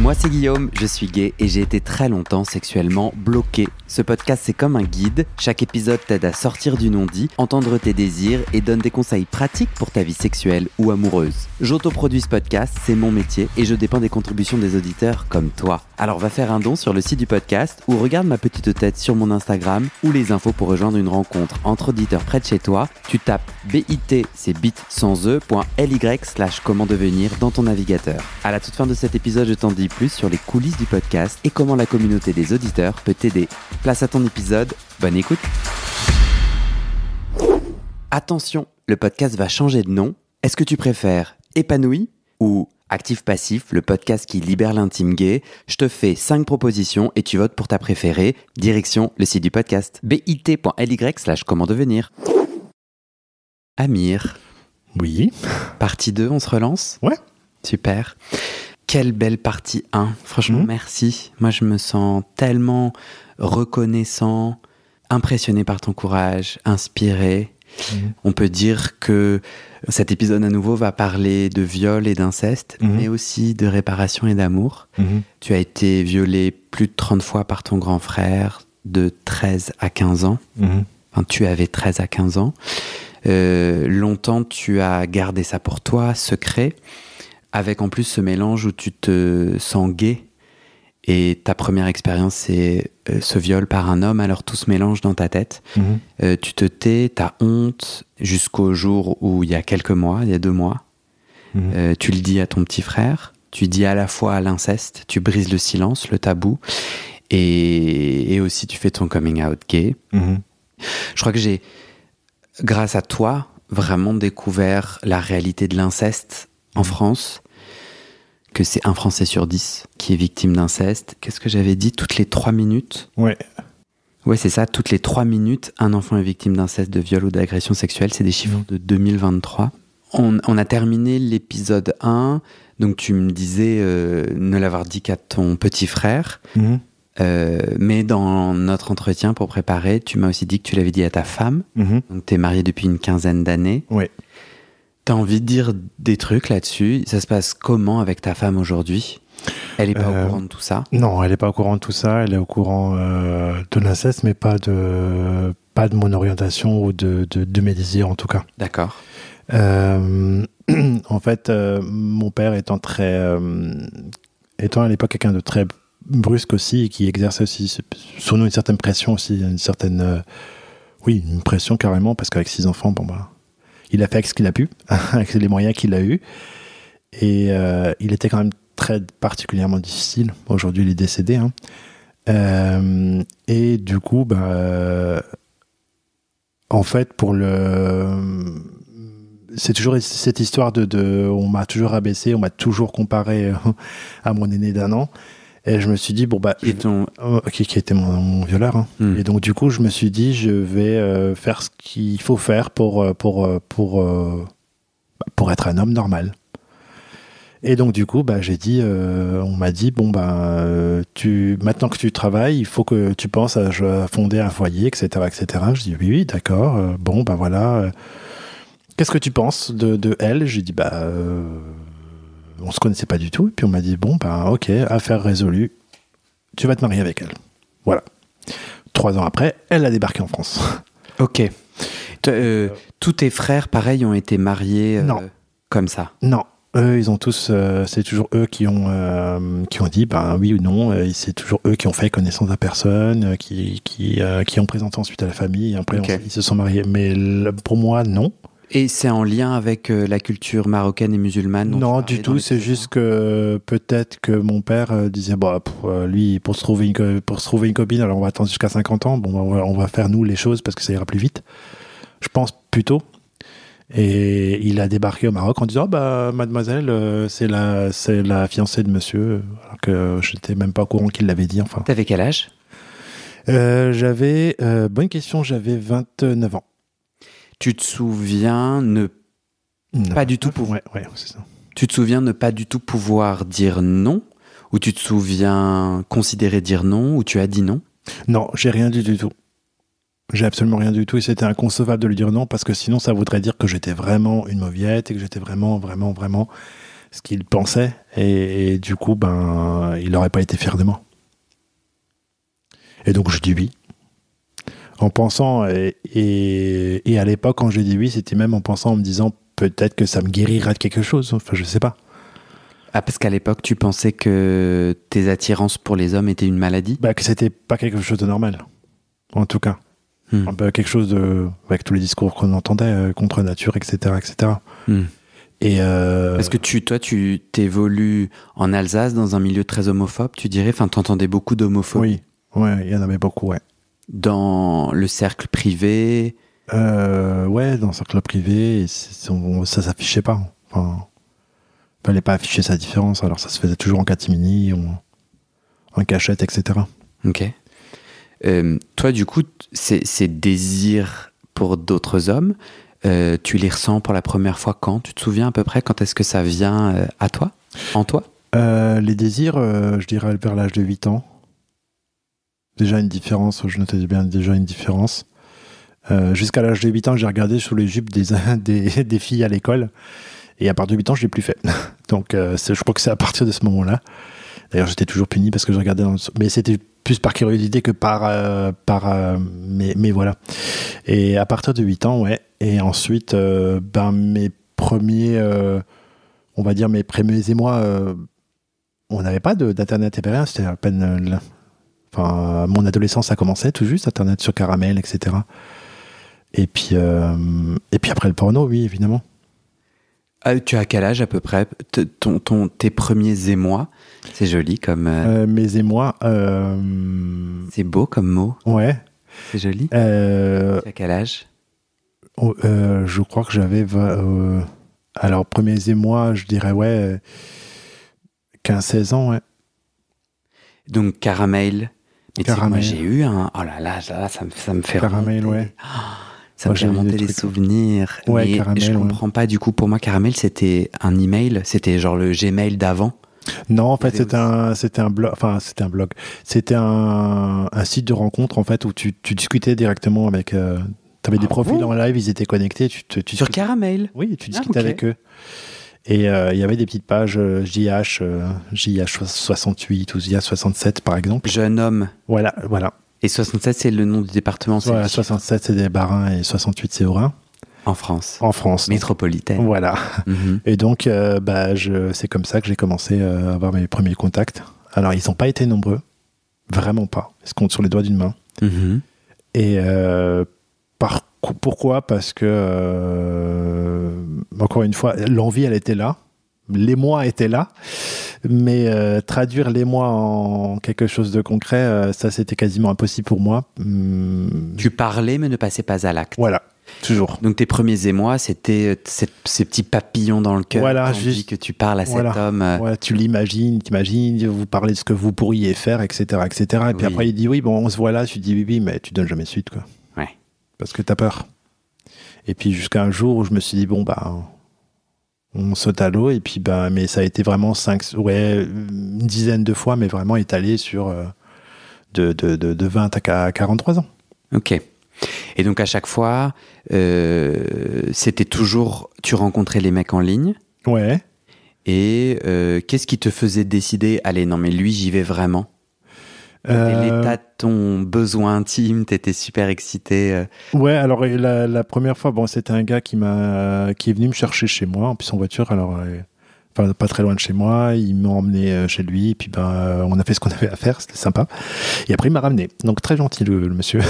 Moi c'est Guillaume, je suis gay et j'ai été très longtemps sexuellement bloqué. Ce podcast c'est comme un guide, chaque épisode t'aide à sortir du non-dit, entendre tes désirs et donne des conseils pratiques pour ta vie sexuelle ou amoureuse. J'autoproduis ce podcast, c'est mon métier et je dépends des contributions des auditeurs comme toi. Alors va faire un don sur le site du podcast ou regarde ma petite tête sur mon Instagram ou les infos pour rejoindre une rencontre entre auditeurs près de chez toi. Tu tapes bit, c'est bit sans e.ly/comment devenir dans ton navigateur. À la toute fin de cet épisode, je t'en dis plus sur les coulisses du podcast et comment la communauté des auditeurs peut t'aider. Place à ton épisode, bonne écoute. Attention, le podcast va changer de nom. Est-ce que tu préfères Épanoui ou Actif-Passif, le podcast qui libère l'intime gay? Je te fais 5 propositions et tu votes pour ta préférée. Direction le site du podcast, bit.ly/comment devenir. Amir. Oui. Partie 2, on se relance? Ouais. Super. Quelle belle partie 1. Franchement, merci. Moi, je me sens tellement reconnaissant, impressionné par ton courage, inspiré. On peut dire que cet épisode à nouveau va parler de viol et d'inceste, mais aussi de réparation et d'amour. Tu as été violé plus de 30 fois par ton grand frère de 13 à 15 ans. Enfin, tu avais 13 à 15 ans. Longtemps, tu as gardé ça pour toi, secret, avec en plus ce mélange où tu te sens gay. Et ta première expérience, c'est ce viol par un homme, alors tout se mélange dans ta tête. Tu te tais, t'as honte, jusqu'au jour où il y a quelques mois, il y a 2 mois, tu le dis à ton petit frère, tu dis à la fois à l'inceste, tu brises le silence, le tabou, et aussi tu fais ton coming out gay. Je crois que j'ai, grâce à toi, vraiment découvert la réalité de l'inceste en France, que c'est 1 Français sur 10 qui est victime d'inceste. Qu'est-ce que j'avais dit? Toutes les 3 minutes? Ouais, c'est ça. Toutes les 3 minutes, un enfant est victime d'inceste, de viol ou d'agression sexuelle. C'est des chiffres de 2023. On a terminé l'épisode 1. Donc, tu me disais ne l'avoir dit qu'à ton petit frère. Mais dans notre entretien pour préparer, tu m'as aussi dit que tu l'avais dit à ta femme. Donc, tu es marié depuis une 15aine d'années. Ouais. T'as envie de dire des trucs là-dessus? Ça se passe comment avec ta femme aujourd'hui? Elle n'est pas au courant de tout ça? Non, elle n'est pas au courant de tout ça. Elle est au courant de l'inceste, mais pas de mon orientation ou de mes désirs, en tout cas. D'accord. En fait, mon père étant à l'époque quelqu'un de très brusque aussi, et qui exerce aussi sur nous une certaine pression aussi, une pression carrément, parce qu'avec 6 enfants, il a fait avec ce qu'il a pu, avec les moyens qu'il a eus. Et il était quand même très particulièrement difficile. Aujourd'hui, il est décédé. Et du coup, en fait, c'est toujours cette histoire on m'a toujours rabaissé, on m'a toujours comparé à mon aîné d'1 an. Et je me suis dit, qui était mon violeur. Et donc, du coup, je me suis dit, je vais faire ce qu'il faut faire pour être un homme normal. Et donc, du coup, j'ai dit, on m'a dit, maintenant que tu travailles, il faut que tu penses à fonder un foyer, etc., etc. Je dis, oui, d'accord. Voilà. Qu'est-ce que tu penses de elle? J'ai dit, on se connaissait pas du tout, et puis on m'a dit ok, affaire résolue, tu vas te marier avec elle. Voilà. 3 ans après, elle a débarqué en France. Ok. Tous tes frères, pareil, ont été mariés comme ça? Non. Eux, ils ont tous, c'est toujours eux qui ont dit oui ou non. C'est toujours eux qui ont fait connaissance de la personne, qui ont présenté ensuite à la famille. Après, ils se sont mariés. Mais pour moi, non. Et c'est en lien avec la culture marocaine et musulmane? Non, du tout. C'est juste que peut-être que mon père disait, lui, pour se trouver une copine, alors on va attendre jusqu'à 50 ans. On va faire nous les choses parce que ça ira plus vite. Je pense plutôt. Et il a débarqué au Maroc en disant, mademoiselle, c'est la fiancée de monsieur, alors que je n'étais même pas au courant qu'il l'avait dit. Enfin. T'avais quel âge? Bonne question, j'avais 29 ans. Tu te souviens pas du tout pouvoir... Ouais, c'est ça. Tu te souviens ne pas du tout pouvoir dire non? Ou tu te souviens considérer dire non? Ou tu as dit non? Non, j'ai rien dit du tout. J'ai absolument rien du tout. Et c'était inconcevable de lui dire non, parce que sinon, ça voudrait dire que j'étais vraiment une mauviette et que j'étais vraiment ce qu'il pensait, et du coup, ben, il n'aurait pas été fier de moi. Et donc, je dis oui. En pensant, et à l'époque, quand j'ai dit oui, c'était même en pensant, en me disant peut-être que ça me guérirait de quelque chose. Enfin, je sais pas. Ah, parce qu'à l'époque, tu pensais que tes attirances pour les hommes étaient une maladie? Bah, que c'était pas quelque chose de normal, en tout cas. Un peu quelque chose de, avec tous les discours qu'on entendait, contre nature, etc., etc. Et parce que toi, tu t'évolues en Alsace dans un milieu très homophobe, tu dirais. Enfin, t'entendais beaucoup d'homophobie. Oui, ouais, il y en avait beaucoup, ouais. Dans le cercle privé. Ouais, dans le cercle privé, ça s'affichait pas. Enfin, fallait pas afficher sa différence. Alors ça se faisait toujours en catimini, en cachette, etc. Ok. Toi, du coup, ces désirs pour d'autres hommes, tu les ressens pour la première fois quand? Tu te souviens à peu près quand est-ce que ça vient à toi? En toi? Les désirs, je dirais vers l'âge de 8 ans. Déjà une différence, je notais bien déjà une différence. Jusqu'à l'âge de 8 ans, j'ai regardé sous les jupes des filles à l'école. Et à partir de 8 ans, je ne l'ai plus fait. Donc, je crois que c'est à partir de ce moment-là. D'ailleurs, j'étais toujours puni parce que je regardais mais c'était plus par curiosité que mais voilà. Et à partir de 8 ans, ouais. Et ensuite, mes premiers, on va dire mes premiers émois, on n'avait pas d'internet et rien. C'était à peine, mon adolescence a commencé tout juste, internet sur Caramel, etc. Et puis après le porno, oui, évidemment. Tu as quel âge à peu près? Tes premiers émois? C'est joli comme... mes émois... C'est beau comme mot. Ouais. C'est joli. Tu as quel âge? Je crois que j'avais... alors, premiers émois, je dirais, ouais, 15-16 ans, ouais. Donc, Caramel. Mais Caramel. Moi, j'ai eu un... Oh là là, ça me fait Caramel, remonter. ouais. Ça me fait remonter les souvenirs. Ouais, mais Caramel, je comprends pas. Du coup, pour moi, Caramel, c'était un email. C'était genre le Gmail d'avant. Non, en fait, c'était un blog. Enfin, c'était un blog. C'était un site de rencontre, en fait, où tu discutais directement avec... tu avais des profils en live, ils étaient connectés. Sur Caramel? Oui, tu discutais avec eux. Et il y avait des petites pages JH 68 ou JH 67, par exemple. Jeune homme. Voilà. Et 67, c'est le nom du département. Voilà, 67, c'est des Bas-Rhin et 68, c'est Haut-Rhin. En France. En France. Métropolitaine. Voilà. Et donc, c'est comme ça que j'ai commencé à avoir mes premiers contacts. Alors, ils n'ont pas été nombreux. Vraiment pas. Ils se comptent sur les doigts d'une main. Et pourquoi? Parce que, encore une fois, l'envie, elle était là. L'émoi était là. Mais traduire l'émoi en quelque chose de concret, ça, c'était quasiment impossible pour moi. Tu parlais, mais ne passais pas à l'acte. Voilà. Toujours. Donc tes premiers émois, c'était ces petits papillons dans le cœur. Voilà, juste que tu parles à cet homme. Voilà, tu l'imagines, vous parlez de ce que vous pourriez faire, etc., etc. Et puis après, il dit oui, bon, on se voit là. Tu dis oui, mais tu donnes jamais suite, quoi. Ouais. Parce que t'as peur. Et puis jusqu'à un jour où je me suis dit bon on saute à l'eau et puis mais ça a été vraiment une dizaine de fois, mais vraiment étalé sur de 20 à 43 ans. Ok. Et donc à chaque fois, c'était toujours, tu rencontrais les mecs en ligne. Ouais. Et qu'est-ce qui te faisait décider, allez, non mais lui, j'y vais vraiment? L'état de ton besoin intime, t'étais super excité. Ouais, alors la première fois, c'était un gars qui est venu me chercher chez moi, en plus en voiture, alors pas très loin de chez moi, il m'a emmené chez lui, et puis on a fait ce qu'on avait à faire, c'était sympa. Et après il m'a ramené, donc très gentil le monsieur.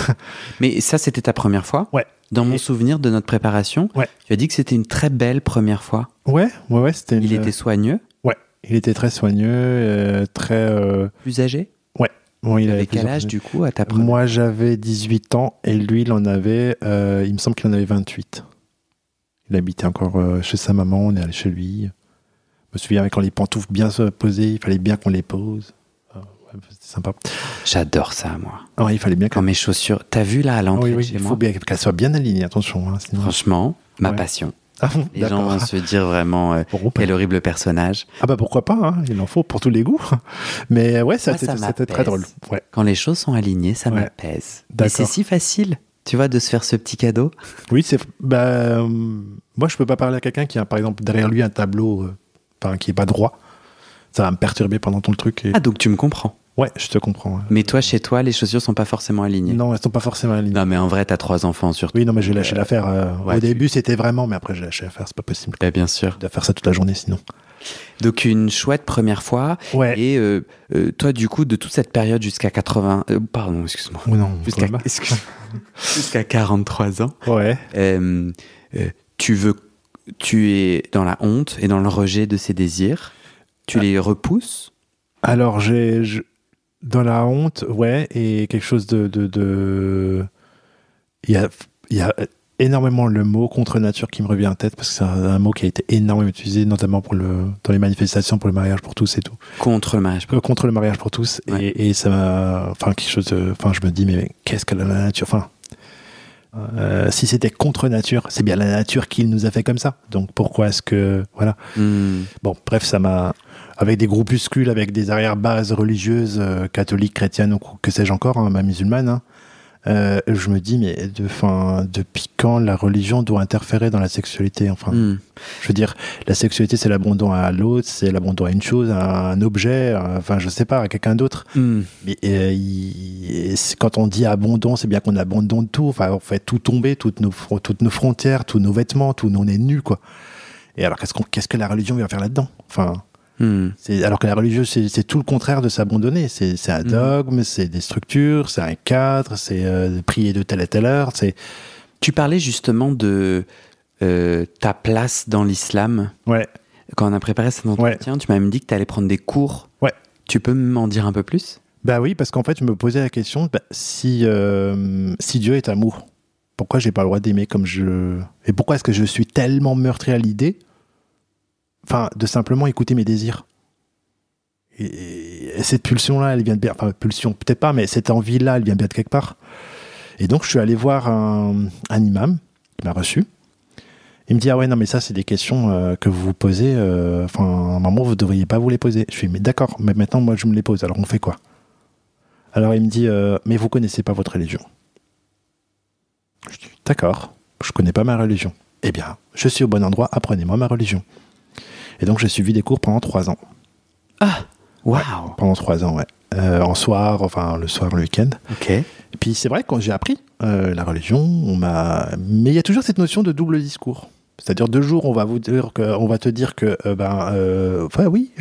Mais ça, c'était ta première fois? Ouais. Dans mon souvenir de notre préparation, tu as dit que c'était une très belle première fois. Ouais, c'était Il était soigneux? Ouais, il était très soigneux, très... Plus âgé? Ouais. Bon, il avait quel âge, du coup, à ta première? Moi, j'avais 18 ans, et lui, il en avait... il me semble qu'il en avait 28. Il habitait encore chez sa maman, on est allé chez lui. Je me souviens, quand les pantoufles bien se posaient, il fallait bien qu'on les pose. C'était sympa. J'adore ça, moi. Alors, il fallait bien quand mes chaussures... T'as vu, là, à l'entrée de chez moi? Il faut bien qu'elles soient bien alignées, attention. Hein, sinon... Franchement, ma passion. Ah bon, les gens vont se dire vraiment quel horrible personnage. Ah pourquoi pas, hein, il en faut pour tous les goûts. Mais ouais, c'était très drôle. Ouais. Quand les choses sont alignées, ça m'apaise. Mais c'est si facile, tu vois, de se faire ce petit cadeau. Oui, moi je peux pas parler à quelqu'un qui a par exemple derrière lui un tableau enfin, qui est pas droit. Ça va me perturber pendant tout le truc. Ah, donc tu me comprends. Ouais, je te comprends. Ouais. Mais toi, chez toi, les chaussures sont pas forcément alignées. Non, elles sont pas forcément alignées. Non, mais en vrai, t'as 3 enfants surtout. Oui, non, mais j'ai lâché l'affaire. Ouais, au début, c'était vraiment, mais après, j'ai lâché l'affaire, c'est pas possible. Bah, bien sûr. De faire ça toute la journée, sinon. Donc, une chouette première fois. Ouais. Et toi, du coup, de toute cette période jusqu'à 80... pardon, excuse-moi. Oh non, Jusqu'à 43 ans. Ouais. Tu es dans la honte et dans le rejet de ces désirs. Tu les repousses. Alors, dans la honte, ouais, et quelque chose il y a énormément le mot contre nature qui me revient en tête, parce que c'est un mot qui a été énormément utilisé, notamment dans les manifestations pour le mariage pour tous et tout. Contre le mariage pour tous. Contre le mariage pour tous. Ouais. Et ça m'a... Enfin, quelque chose enfin, je me dis, mais qu'est-ce que la nature... Enfin, si c'était contre nature, c'est bien la nature qui nous a fait comme ça. Donc, pourquoi est-ce que... Voilà. Bon, bref, ça m'a... Avec des groupuscules, avec des arrière-bases religieuses, catholiques, chrétiennes, ou que sais-je encore, hein, ma musulmane, hein, je me dis, mais depuis quand la religion doit interférer dans la sexualité, enfin, je veux dire, la sexualité, c'est l'abandon à l'autre, c'est l'abandon à une chose, à un objet, enfin, je sais pas, à quelqu'un d'autre. Mais quand on dit abandon, c'est bien qu'on abandonne tout, enfin, on fait tout tomber, toutes nos frontières, tous nos vêtements, on est nus, quoi. Et alors, qu'est-ce que la religion vient faire là-dedans? Enfin, alors que la religion, c'est tout le contraire de s'abandonner. C'est un dogme, c'est des structures, c'est un cadre, c'est prier de telle et telle heure. Tu parlais justement de ta place dans l'islam. Ouais. Quand on a préparé cet entretien, tu m'as même dit que tu allais prendre des cours. Ouais. Tu peux m'en dire un peu plus? Bah oui, parce qu'en fait, je me posais la question, si Dieu est amour, pourquoi j'ai pas le droit d'aimer comme Et pourquoi est-ce que je suis tellement meurtri à l'idée de simplement écouter mes désirs. Et cette pulsion-là, elle vient de bien... Enfin, pulsion, peut-être pas, mais cette envie-là, elle vient bien de quelque part. Et donc, je suis allé voir un imam qui m'a reçu. Il me dit, ah ouais, non, mais ça, c'est des questions que vous vous posez. À un moment, vous ne devriez pas vous les poser. Je lui dis, mais d'accord, mais maintenant, moi, je me les pose. Alors, on fait quoi? Alors, il me dit, mais vous ne connaissez pas votre religion. Je dis, d'accord, je ne connais pas ma religion. Eh bien, je suis au bon endroit, apprenez-moi ma religion. Et donc, j'ai suivi des cours pendant 3 ans. Ah, waouh! Ouais, pendant 3 ans, ouais. Le soir, le week-end. Ok. Et puis, c'est vrai, quand j'ai appris la religion, mais il y a toujours cette notion de double discours. C'est-à-dire, 2 jours, on va te dire que, oui,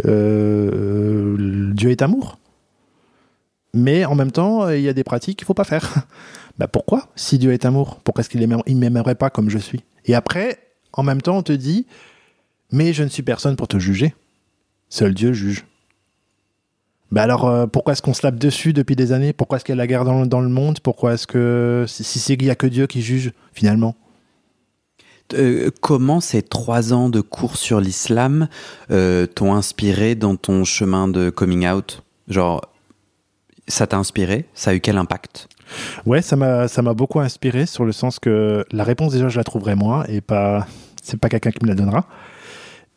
Dieu est amour. Mais en même temps, il y a des pratiques qu'il ne faut pas faire. Pourquoi? Si Dieu est amour, pourquoi est-ce qu'il ne m'aimerait pas comme je suis? Et après, en même temps, on te dit, mais je ne suis personne pour te juger. Seul Dieu juge. Alors, pourquoi est-ce qu'on se lape dessus depuis des années? Pourquoi est-ce qu'il y a la guerre dans le monde? Pourquoi est-ce que... Si il n'y a que Dieu qui juge, finalement? Comment ces 3 ans de cours sur l'islam t'ont inspiré dans ton chemin de coming out? Genre, ça t'a inspiré? Ça a eu quel impact? Ouais, ça m'a beaucoup inspiré, sur le sens que la réponse, déjà, je la trouverai moi, et c'est pas quelqu'un qui me la donnera.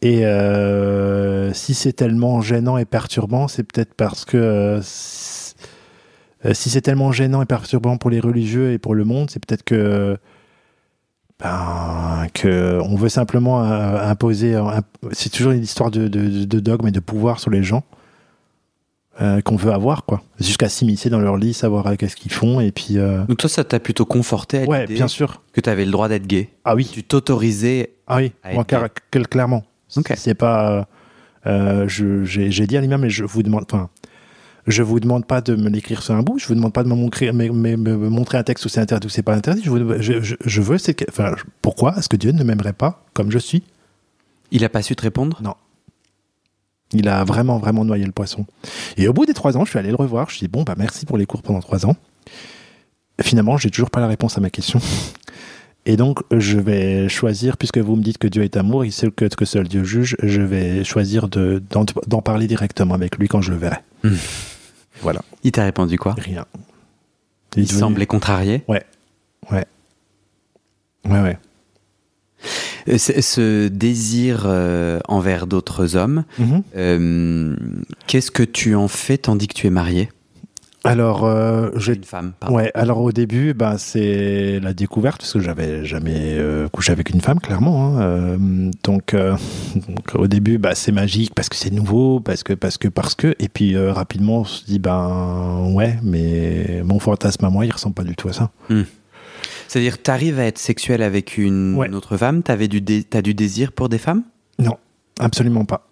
Et si c'est tellement gênant et perturbant, c'est peut-être parce que... si c'est tellement gênant et perturbant pour les religieux et pour le monde, c'est peut-être que on veut simplement imposer... c'est toujours une histoire de dogme et de pouvoir sur les gens qu'on veut avoir, quoi. Jusqu'à s'immiscer dans leur lit, savoir qu'est-ce qu'ils font, et puis... Donc toi, ça t'a plutôt conforté à l'idée bien sûr. Que tu avais le droit d'être gay? Ah oui. Tu t'autorisais à moi, clairement. Okay. C'est pas... j'ai dit à l'imam, mais je vous demande pas de me l'écrire sur un bout, je vous demande pas de me montrer un texte où c'est interdit ou c'est pas interdit. Je veux... pourquoi est-ce que Dieu ne m'aimerait pas comme je suis? Il a pas su te répondre? Non. Il a vraiment, vraiment noyé le poisson. Et au bout des 3 ans, je suis allé le revoir. Je lui ai dit, merci pour les cours pendant 3 ans. Finalement, j'ai toujours pas la réponse à ma question. Et donc, je vais choisir, puisque vous me dites que Dieu est amour, il sait que seul Dieu juge, je vais choisir d'en parler directement avec lui quand je le verrai. Voilà. Il t'a répondu quoi? Rien. Il semblait contrarié? Ouais. Ce désir envers d'autres hommes, qu'est-ce que tu en fais tandis que tu es marié? Alors, Une femme, pardon. ouais, alors au début, c'est la découverte, parce que j'avais jamais couché avec une femme, clairement, hein. Donc, au début, c'est magique, parce que c'est nouveau, parce que, et puis rapidement, on se dit, ouais, mais mon fantasme à moi, il ressemble pas du tout à ça. C'est-à-dire, t'arrives à être sexuel avec une autre femme, t'as du désir pour des femmes? Non, absolument pas.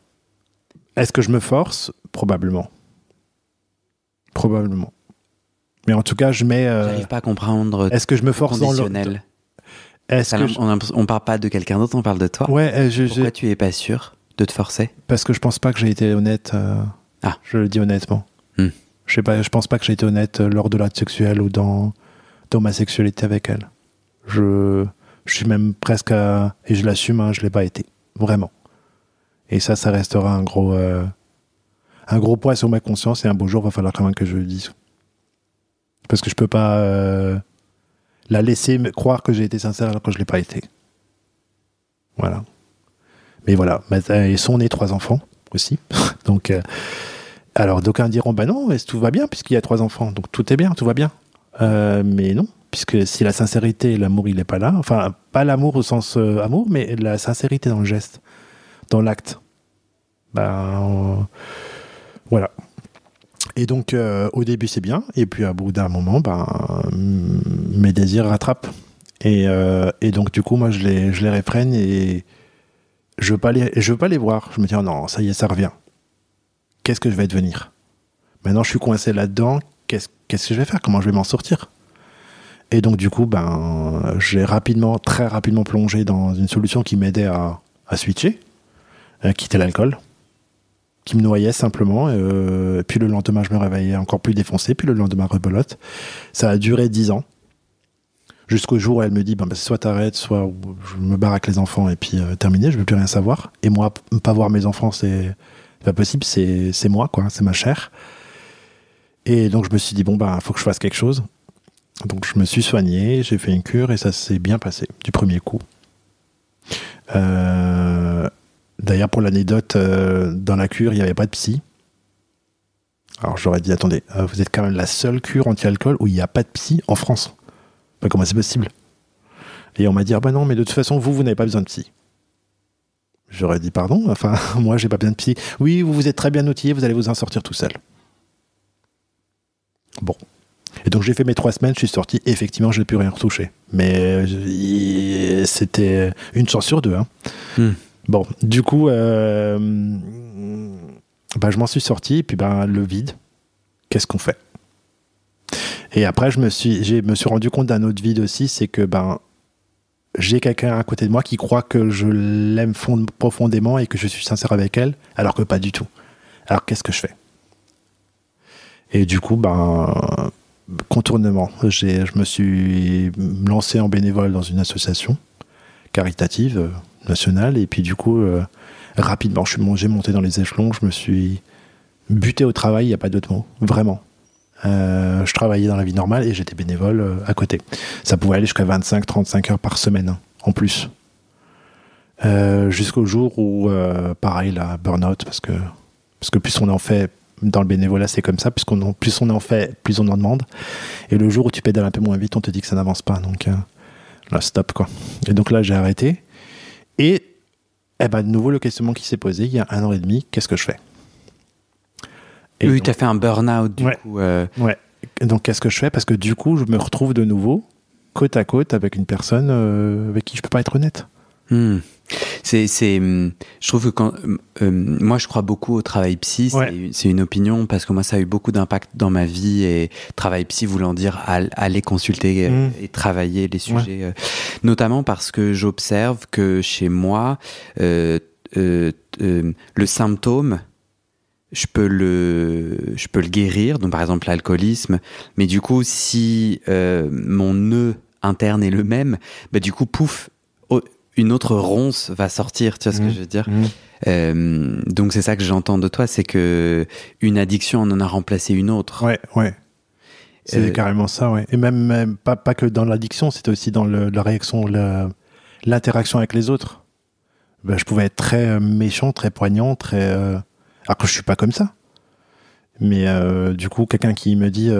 Est-ce que je me force? Probablement. Probablement. Mais en tout cas, je mets... J'arrive pas à comprendre. Est-ce que je me force dans le... On parle pas de quelqu'un d'autre, on parle de toi. Ouais, Pourquoi tu es pas sûr de te forcer? Parce que je pense pas que j'ai été honnête. Je le dis honnêtement. Je sais pas, je pense pas que j'ai été honnête lors de l'acte sexuel ou dans ma sexualité avec elle. Je suis même presque à... Et je l'assume, hein, je l'ai pas été. Vraiment. Et ça restera un gros poids sur ma conscience, et un beau jour, va falloir quand même que je le dise. Parce que je peux pas la laisser me croire que j'ai été sincère alors que je l'ai pas été. Voilà. Mais voilà. Ils sont nés 3 enfants aussi. Donc, alors d'aucuns diront, non, mais tout va bien puisqu'il y a 3 enfants. Donc tout est bien, tout va bien. Mais non, puisque si la sincérité et l'amour, il n'est pas là, enfin, pas l'amour au sens amour, mais la sincérité dans le geste, dans l'acte. Voilà. Et donc, au début, c'est bien. Et puis, à bout d'un moment, mes désirs rattrapent. Et donc, du coup, moi, je les réfrène et je veux pas les voir. Je me dis, oh non, ça y est, ça revient. Qu'est-ce que je vais devenir? Maintenant, je suis coincé là-dedans. Qu'est-ce que je vais faire? Comment je vais m'en sortir? Et donc, du coup, j'ai très rapidement plongé dans une solution qui m'aidait à switcher, quitter l'alcool, qui me noyait simplement, puis le lendemain je me réveillais encore plus défoncé, puis le lendemain rebelote. Ça a duré 10 ans, jusqu'au jour où elle me dit soit t'arrêtes, soit je me barre avec les enfants, et puis terminé, je veux plus rien savoir. Et moi, pas voir mes enfants, c'est pas possible, c'est moi, quoi, c'est ma chair. Et donc je me suis dit, faut que je fasse quelque chose. Donc je me suis soigné, j'ai fait une cure, et ça s'est bien passé du premier coup. D'ailleurs, pour l'anecdote, dans la cure, il n'y avait pas de psy. Alors, j'aurais dit, attendez, vous êtes quand même la seule cure anti-alcool où il n'y a pas de psy en France. Comment c'est possible? Et on m'a dit, non, mais de toute façon, vous n'avez pas besoin de psy. J'aurais dit, pardon? Enfin, moi, j'ai pas besoin de psy. Oui, vous êtes très bien outillé, vous allez vous en sortir tout seul. Bon. Et donc, j'ai fait mes 3 semaines, je suis sorti, et effectivement, je n'ai plus rien retouché. Mais c'était une chance sur 2, hein. Bon, du coup, je m'en suis sorti, et puis le vide, qu'est-ce qu'on fait? Et après, je me suis rendu compte d'un autre vide aussi, c'est que j'ai quelqu'un à côté de moi qui croit que je l'aime profondément et que je suis sincère avec elle, alors que pas du tout. Alors, qu'est-ce que je fais? Et du coup, contournement. Je me suis lancé en bénévole dans une association caritative nationale, et puis du coup, rapidement, j'ai monté dans les échelons, je me suis buté au travail, il n'y a pas d'autre mot, vraiment. Je travaillais dans la vie normale et j'étais bénévole à côté. Ça pouvait aller jusqu'à 25-35 heures par semaine, en plus. Jusqu'au jour où, pareil, là, burn-out, parce que plus on en fait dans le bénévolat, c'est comme ça, plus on en fait, plus on en demande. Et le jour où tu pédales un peu moins vite, on te dit que ça n'avance pas. Donc là, stop, quoi. Et donc là, j'ai arrêté. Et de nouveau, le questionnement qui s'est posé il y a 1 an et demi, qu'est-ce que je fais? Oui, tu as fait un burn-out, du coup. Ouais. Donc, qu'est-ce que je fais? Parce que du coup, je me retrouve de nouveau côte à côte avec une personne avec qui je peux pas être honnête. Je trouve que moi, je crois beaucoup au travail psy. C'est une opinion, parce que moi, ça a eu beaucoup d'impact dans ma vie, et travail psy voulant dire aller consulter et travailler les sujets, notamment parce que j'observe que chez moi, le symptôme, je peux le guérir, donc par exemple l'alcoolisme, mais du coup, si mon nœud interne est le même, du coup, pouf, une autre ronce va sortir, tu vois ce que je veux dire? Donc c'est ça que j'entends de toi, c'est que une addiction en a remplacé une autre. Ouais. C'est carrément ça, ouais. Et même pas que dans l'addiction, c'était aussi dans la réaction, l'interaction avec les autres. Je pouvais être très méchant, très poignant, très... Alors que je suis pas comme ça. Mais du coup, quelqu'un qui me dit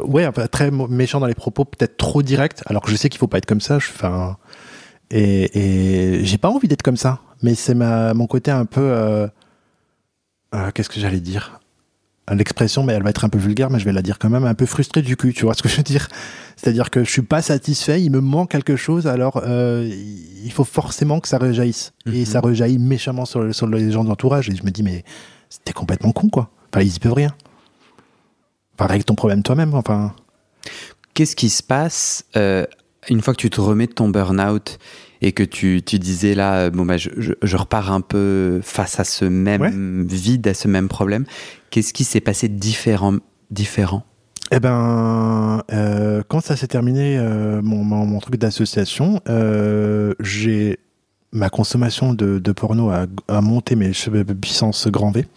ouais, enfin, très méchant dans les propos, peut-être trop direct, alors que je sais qu'il faut pas être comme ça. Et j'ai pas envie d'être comme ça, mais c'est mon côté un peu qu'est-ce que j'allais dire, l'expression, mais elle va être un peu vulgaire, mais je vais la dire quand même, un peu frustré du cul, tu vois ce que je veux dire? C'est-à-dire que je suis pas satisfait, il me manque quelque chose, alors il faut forcément que ça rejaillisse. Et ça rejaillit méchamment sur les gens de l'entourage, et je me dis, mais t'es complètement con, quoi. Enfin, ils y peuvent rien. Enfin, règle ton problème toi-même, enfin. Qu'est-ce qui se passe une fois que tu te remets de ton burn-out et que tu disais là, bon bah je repars un peu face à ce même vide, à ce même problème. Qu'est-ce qui s'est passé de différent? Eh ben, quand ça s'est terminé, mon truc d'association, ma consommation de porno a monté, mais puissance grand V.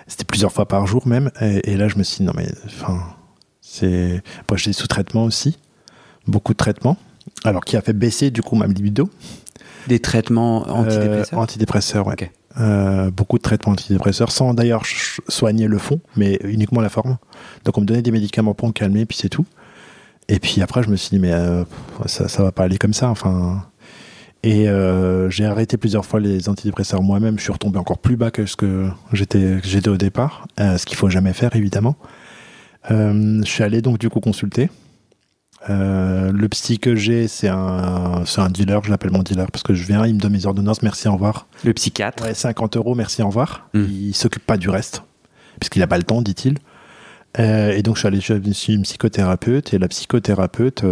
C'était plusieurs fois par jour même. Et là, je me suis dit, non mais, enfin, moi, j'ai des sous-traitements aussi. Beaucoup de traitements. Alors, qui a fait baisser, du coup, ma libido. Des traitements antidépresseurs? Antidépresseurs, ouais. Okay. Beaucoup de traitements antidépresseur, sans d'ailleurs soigner le fond, mais uniquement la forme. Donc on me donnait des médicaments pour me calmer, puis c'est tout. Et puis après, je me suis dit, mais ça va pas aller comme ça. Enfin. Et j'ai arrêté plusieurs fois les antidépresseurs moi-même. Je suis retombé encore plus bas que ce que j'étais au départ, ce qu'il faut jamais faire, évidemment. Je suis allé donc du coup consulter. Le psy que j'ai, c'est un dealer, je l'appelle mon dealer parce que je viens, il me donne mes ordonnances, merci, au revoir. Le psychiatre. Ouais, 50 €, merci, au revoir. Il s'occupe pas du reste, puisqu'il a pas le temps, dit-il. Et donc je suis allé chez une psychothérapeute, et la psychothérapeute,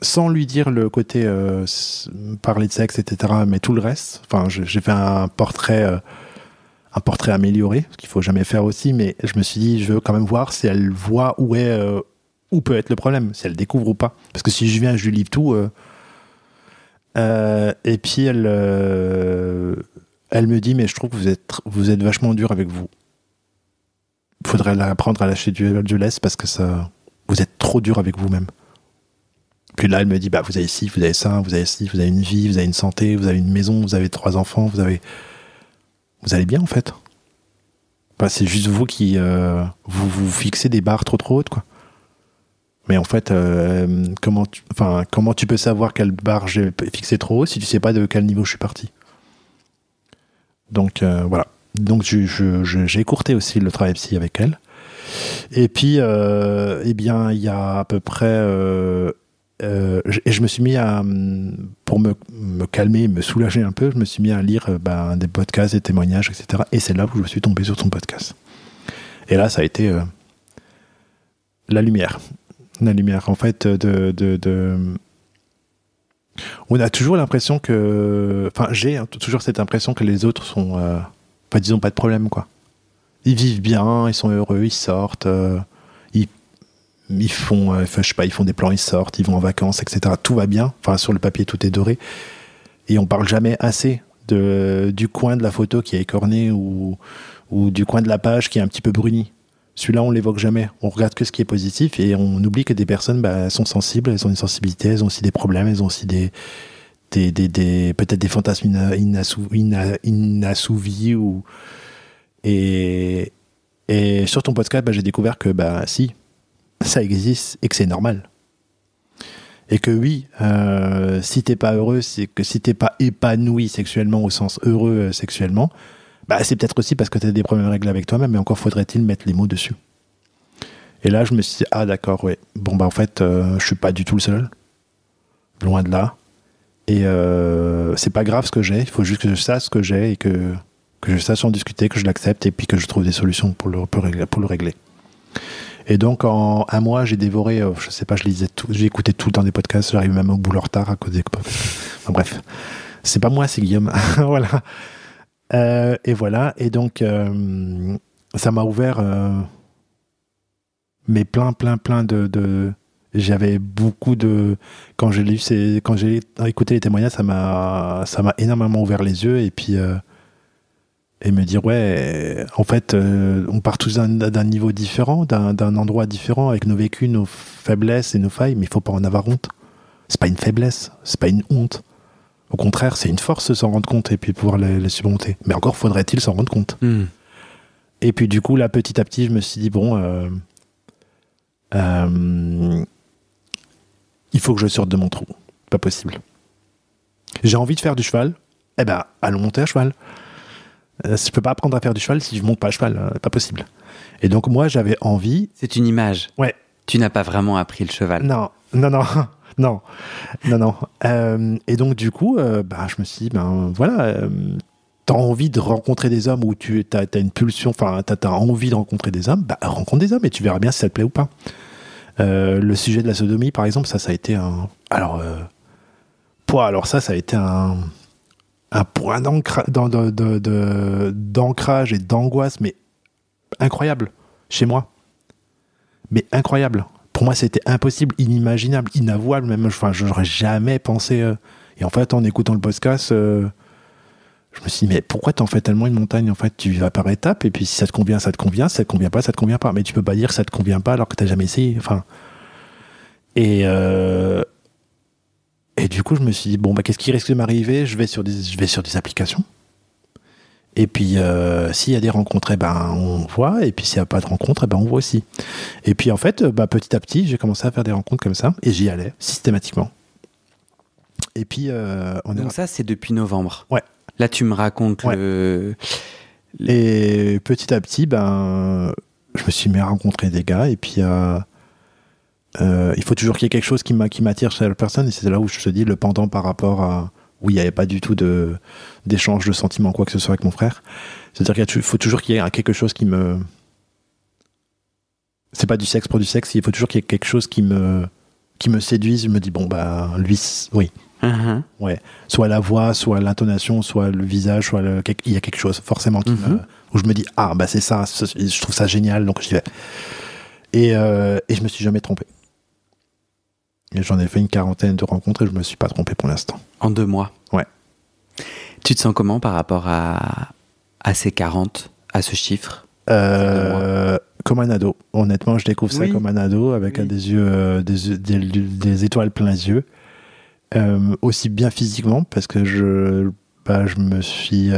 sans lui dire le côté parler de sexe, etc., mais tout le reste, enfin, j'ai fait un portrait amélioré, ce qu'il faut jamais faire aussi, mais je me suis dit, je veux quand même voir si elle voit où peut être le problème, si elle découvre ou pas. Parce que si je viens, je lui livre tout. Et puis elle me dit, mais je trouve que vous êtes vachement dur avec vous. Il faudrait apprendre à lâcher du lest parce que vous êtes trop dur avec vous-même. Puis là, elle me dit, bah, vous avez ci, vous avez ça, vous avez ci, vous avez une vie, vous avez une santé, vous avez une maison, vous avez 3 enfants, vous allez bien en fait. Bah, c'est juste vous qui vous fixez des barres trop hautes, quoi. Mais en fait, comment tu peux savoir quelle barre j'ai fixée trop haut si tu sais pas de quel niveau je suis parti? Donc voilà. Donc j'ai écourté aussi le travail psy avec elle. Et puis, eh bien, il y a à peu près... et je me suis mis pour me calmer, me soulager un peu, je me suis mis à lire des podcasts, des témoignages, etc. Et c'est là où je suis tombé sur ton podcast. Et là, ça a été la lumière. La lumière, en fait, on a toujours l'impression que... Enfin, j'ai toujours cette impression que les autres sont... disons, pas de problème, quoi. Ils vivent bien, ils sont heureux, ils sortent, ils font, je sais pas, ils font des plans, ils sortent, ils vont en vacances, etc. Tout va bien. Enfin, sur le papier, tout est doré. Et on parle jamais assez du coin de la photo qui est écorné ou du coin de la page qui est un petit peu bruni. Celui-là, on l'évoque jamais. On regarde que ce qui est positif et on oublie que des personnes sont sensibles, elles ont une sensibilité, elles ont aussi des problèmes, elles ont aussi peut-être des fantasmes inassouvis et sur ton podcast, j'ai découvert que si, ça existe et que c'est normal. Et que oui, si t'es pas heureux, c'est que si t'es pas épanoui sexuellement au sens heureux sexuellement, c'est peut-être aussi parce que t'as des problèmes réglés avec toi-même, mais encore faudrait-il mettre les mots dessus. Et là, je me suis dit, ah d'accord, ouais. Bon, en fait, je suis pas du tout le seul. Loin de là. Et c'est pas grave ce que j'ai, il faut juste que je sache ce que j'ai et que je sache en discuter, que je l'accepte et puis que je trouve des solutions pour le régler. Et donc, en un mois, j'ai dévoré, je sais pas, j'ai écouté tout le temps des podcasts, j'arrive même au boulot en retard à cause des podcasts. Enfin, bref, c'est pas moi, c'est Guillaume. Voilà. Et voilà, et donc, ça m'a ouvert mais plein de... J'avais beaucoup de... Quand j'ai écouté les témoignages, ça m'a énormément ouvert les yeux et puis... et me dire, ouais, en fait, on part tous d'un niveau différent, d'un endroit différent, avec nos vécus, nos faiblesses et nos failles, mais il faut pas en avoir honte. C'est pas une faiblesse, c'est pas une honte. Au contraire, c'est une force de s'en rendre compte et puis pouvoir les surmonter. Mais encore faudrait-il s'en rendre compte. Et puis du coup, là, petit à petit, je me suis dit, bon, il faut que je sorte de mon trou. Pas possible. J'ai envie de faire du cheval. Eh ben, allons monter à cheval. Je peux pas apprendre à faire du cheval si je monte pas à cheval. Pas possible. Et donc, moi, j'avais envie... C'est une image. Ouais. Tu n'as pas vraiment appris le cheval. Non. Et donc, du coup, je me suis dit, voilà, t'as envie de rencontrer des hommes où t'as une pulsion, enfin, t'as envie de rencontrer des hommes, rencontre des hommes et tu verras bien si ça te plaît ou pas. Le sujet de la sodomie, par exemple, ça a été un... Alors ça a été un point d'ancrage et d'angoisse, mais incroyable, chez moi. Mais incroyable. Pour moi, c'était impossible, inimaginable, inavouable, même. Enfin, je n'aurais jamais pensé. Et en fait, en écoutant le podcast, je me suis dit, mais pourquoi t'en fais tellement une montagne? En fait, tu vas par étapes, et puis si ça te convient, ça te convient. Si ça te convient pas, ça te convient pas. Mais tu peux pas dire que ça te convient pas alors que t'as jamais essayé. Enfin. Et du coup, je me suis dit, bon, qu'est-ce qui risque de m'arriver? Je vais sur des applications. Et puis, s'il y a des rencontres, on voit. Et puis, s'il n'y a pas de rencontres, on voit aussi. Et puis, en fait, petit à petit, j'ai commencé à faire des rencontres comme ça. Et j'y allais, systématiquement. Et puis, Donc ça, c'est depuis novembre. Ouais. Là, tu me racontes Et petit à petit, je me suis mis à rencontrer des gars. Et puis, il faut toujours qu'il y ait quelque chose qui m'attire chez la personne. Et c'est là où je te dis le pendant par rapport à... où il n'y avait pas du tout d'échange de sentiments, quoi que ce soit avec mon frère. C'est-à-dire qu'il faut toujours qu'il y ait quelque chose qui me... C'est pas du sexe pour du sexe, il faut toujours qu'il y ait quelque chose qui me séduise. Je me dis, lui, oui. Uh-huh. Ouais. Soit la voix, soit l'intonation, soit le visage, il y a quelque chose forcément où je me dis, c'est ça, je trouve ça génial, donc j'y vais. Et je me suis jamais trompé. Et j'en ai fait une 40aine de rencontres et je me suis pas trompé pour l'instant. En 2 mois? Ouais. Tu te sens comment par rapport à ces 40, à ce chiffre? Comme un ado. Honnêtement, je découvre ça comme un ado avec des yeux, des étoiles plein les yeux. Aussi bien physiquement parce que je me suis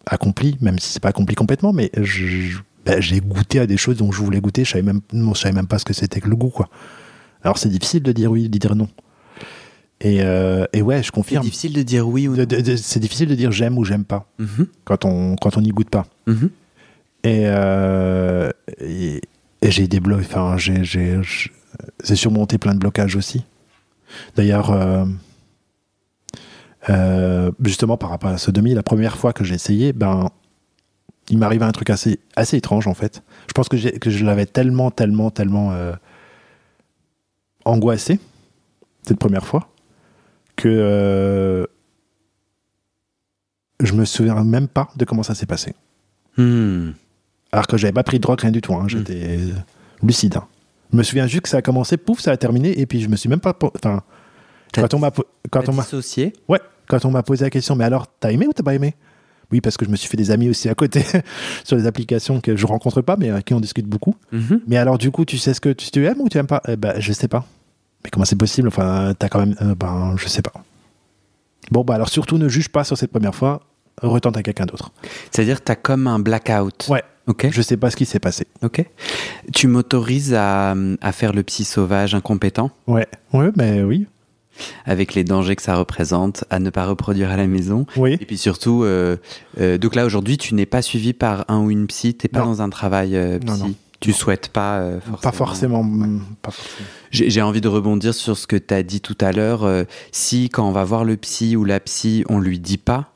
accompli, même si c'est pas accompli complètement, mais j'ai goûté à des choses dont je voulais goûter. Je savais même pas ce que c'était que le goût, quoi. Alors c'est difficile de dire oui, de dire non. Et ouais, je confirme. C'est difficile de dire oui ou non. C'est difficile de dire j'aime ou j'aime pas quand on n'y goûte pas. Et j'ai des blocs. Enfin, j'ai surmonté plein de blocages aussi. D'ailleurs, justement par rapport à la sodomie, la première fois que j'ai essayé, il m'arrivait un truc assez étrange en fait. Je pense que je l'avais tellement angoissé cette première fois que je me souviens même pas de comment ça s'est passé. Alors que j'avais pas pris de drogue, rien du tout. J'étais lucide. Je me souviens juste que ça a commencé, pouf, ça a terminé, et puis je me suis même pas... Enfin, quand on m'a dissocié. Ouais, quand on m'a posé la question, mais alors, t'as aimé ou t'as pas aimé? Oui, parce que je me suis fait des amis aussi à côté sur des applications que je rencontre pas, mais avec qui on discute beaucoup. Mais alors, du coup, tu sais ce que tu aimes ou tu aimes pas? Je sais pas. Mais comment c'est possible? Enfin, t'as quand même... je sais pas. Bon, alors surtout, ne juge pas sur cette première fois. Retente à quelqu'un d'autre. C'est-à-dire que t'as comme un blackout. Ouais. Ok. Je sais pas ce qui s'est passé. Ok. Tu m'autorises à faire le psy sauvage incompétent? Ouais, mais oui. Avec les dangers que ça représente, à ne pas reproduire à la maison. Oui. Et puis surtout, donc là aujourd'hui, tu n'es pas suivi par un ou une psy, t'es pas dans un travail psy. Non. Tu souhaites pas forcément. Pas forcément. J'ai envie de rebondir sur ce que tu as dit tout à l'heure. Si quand on va voir le psy ou la psy, on lui dit pas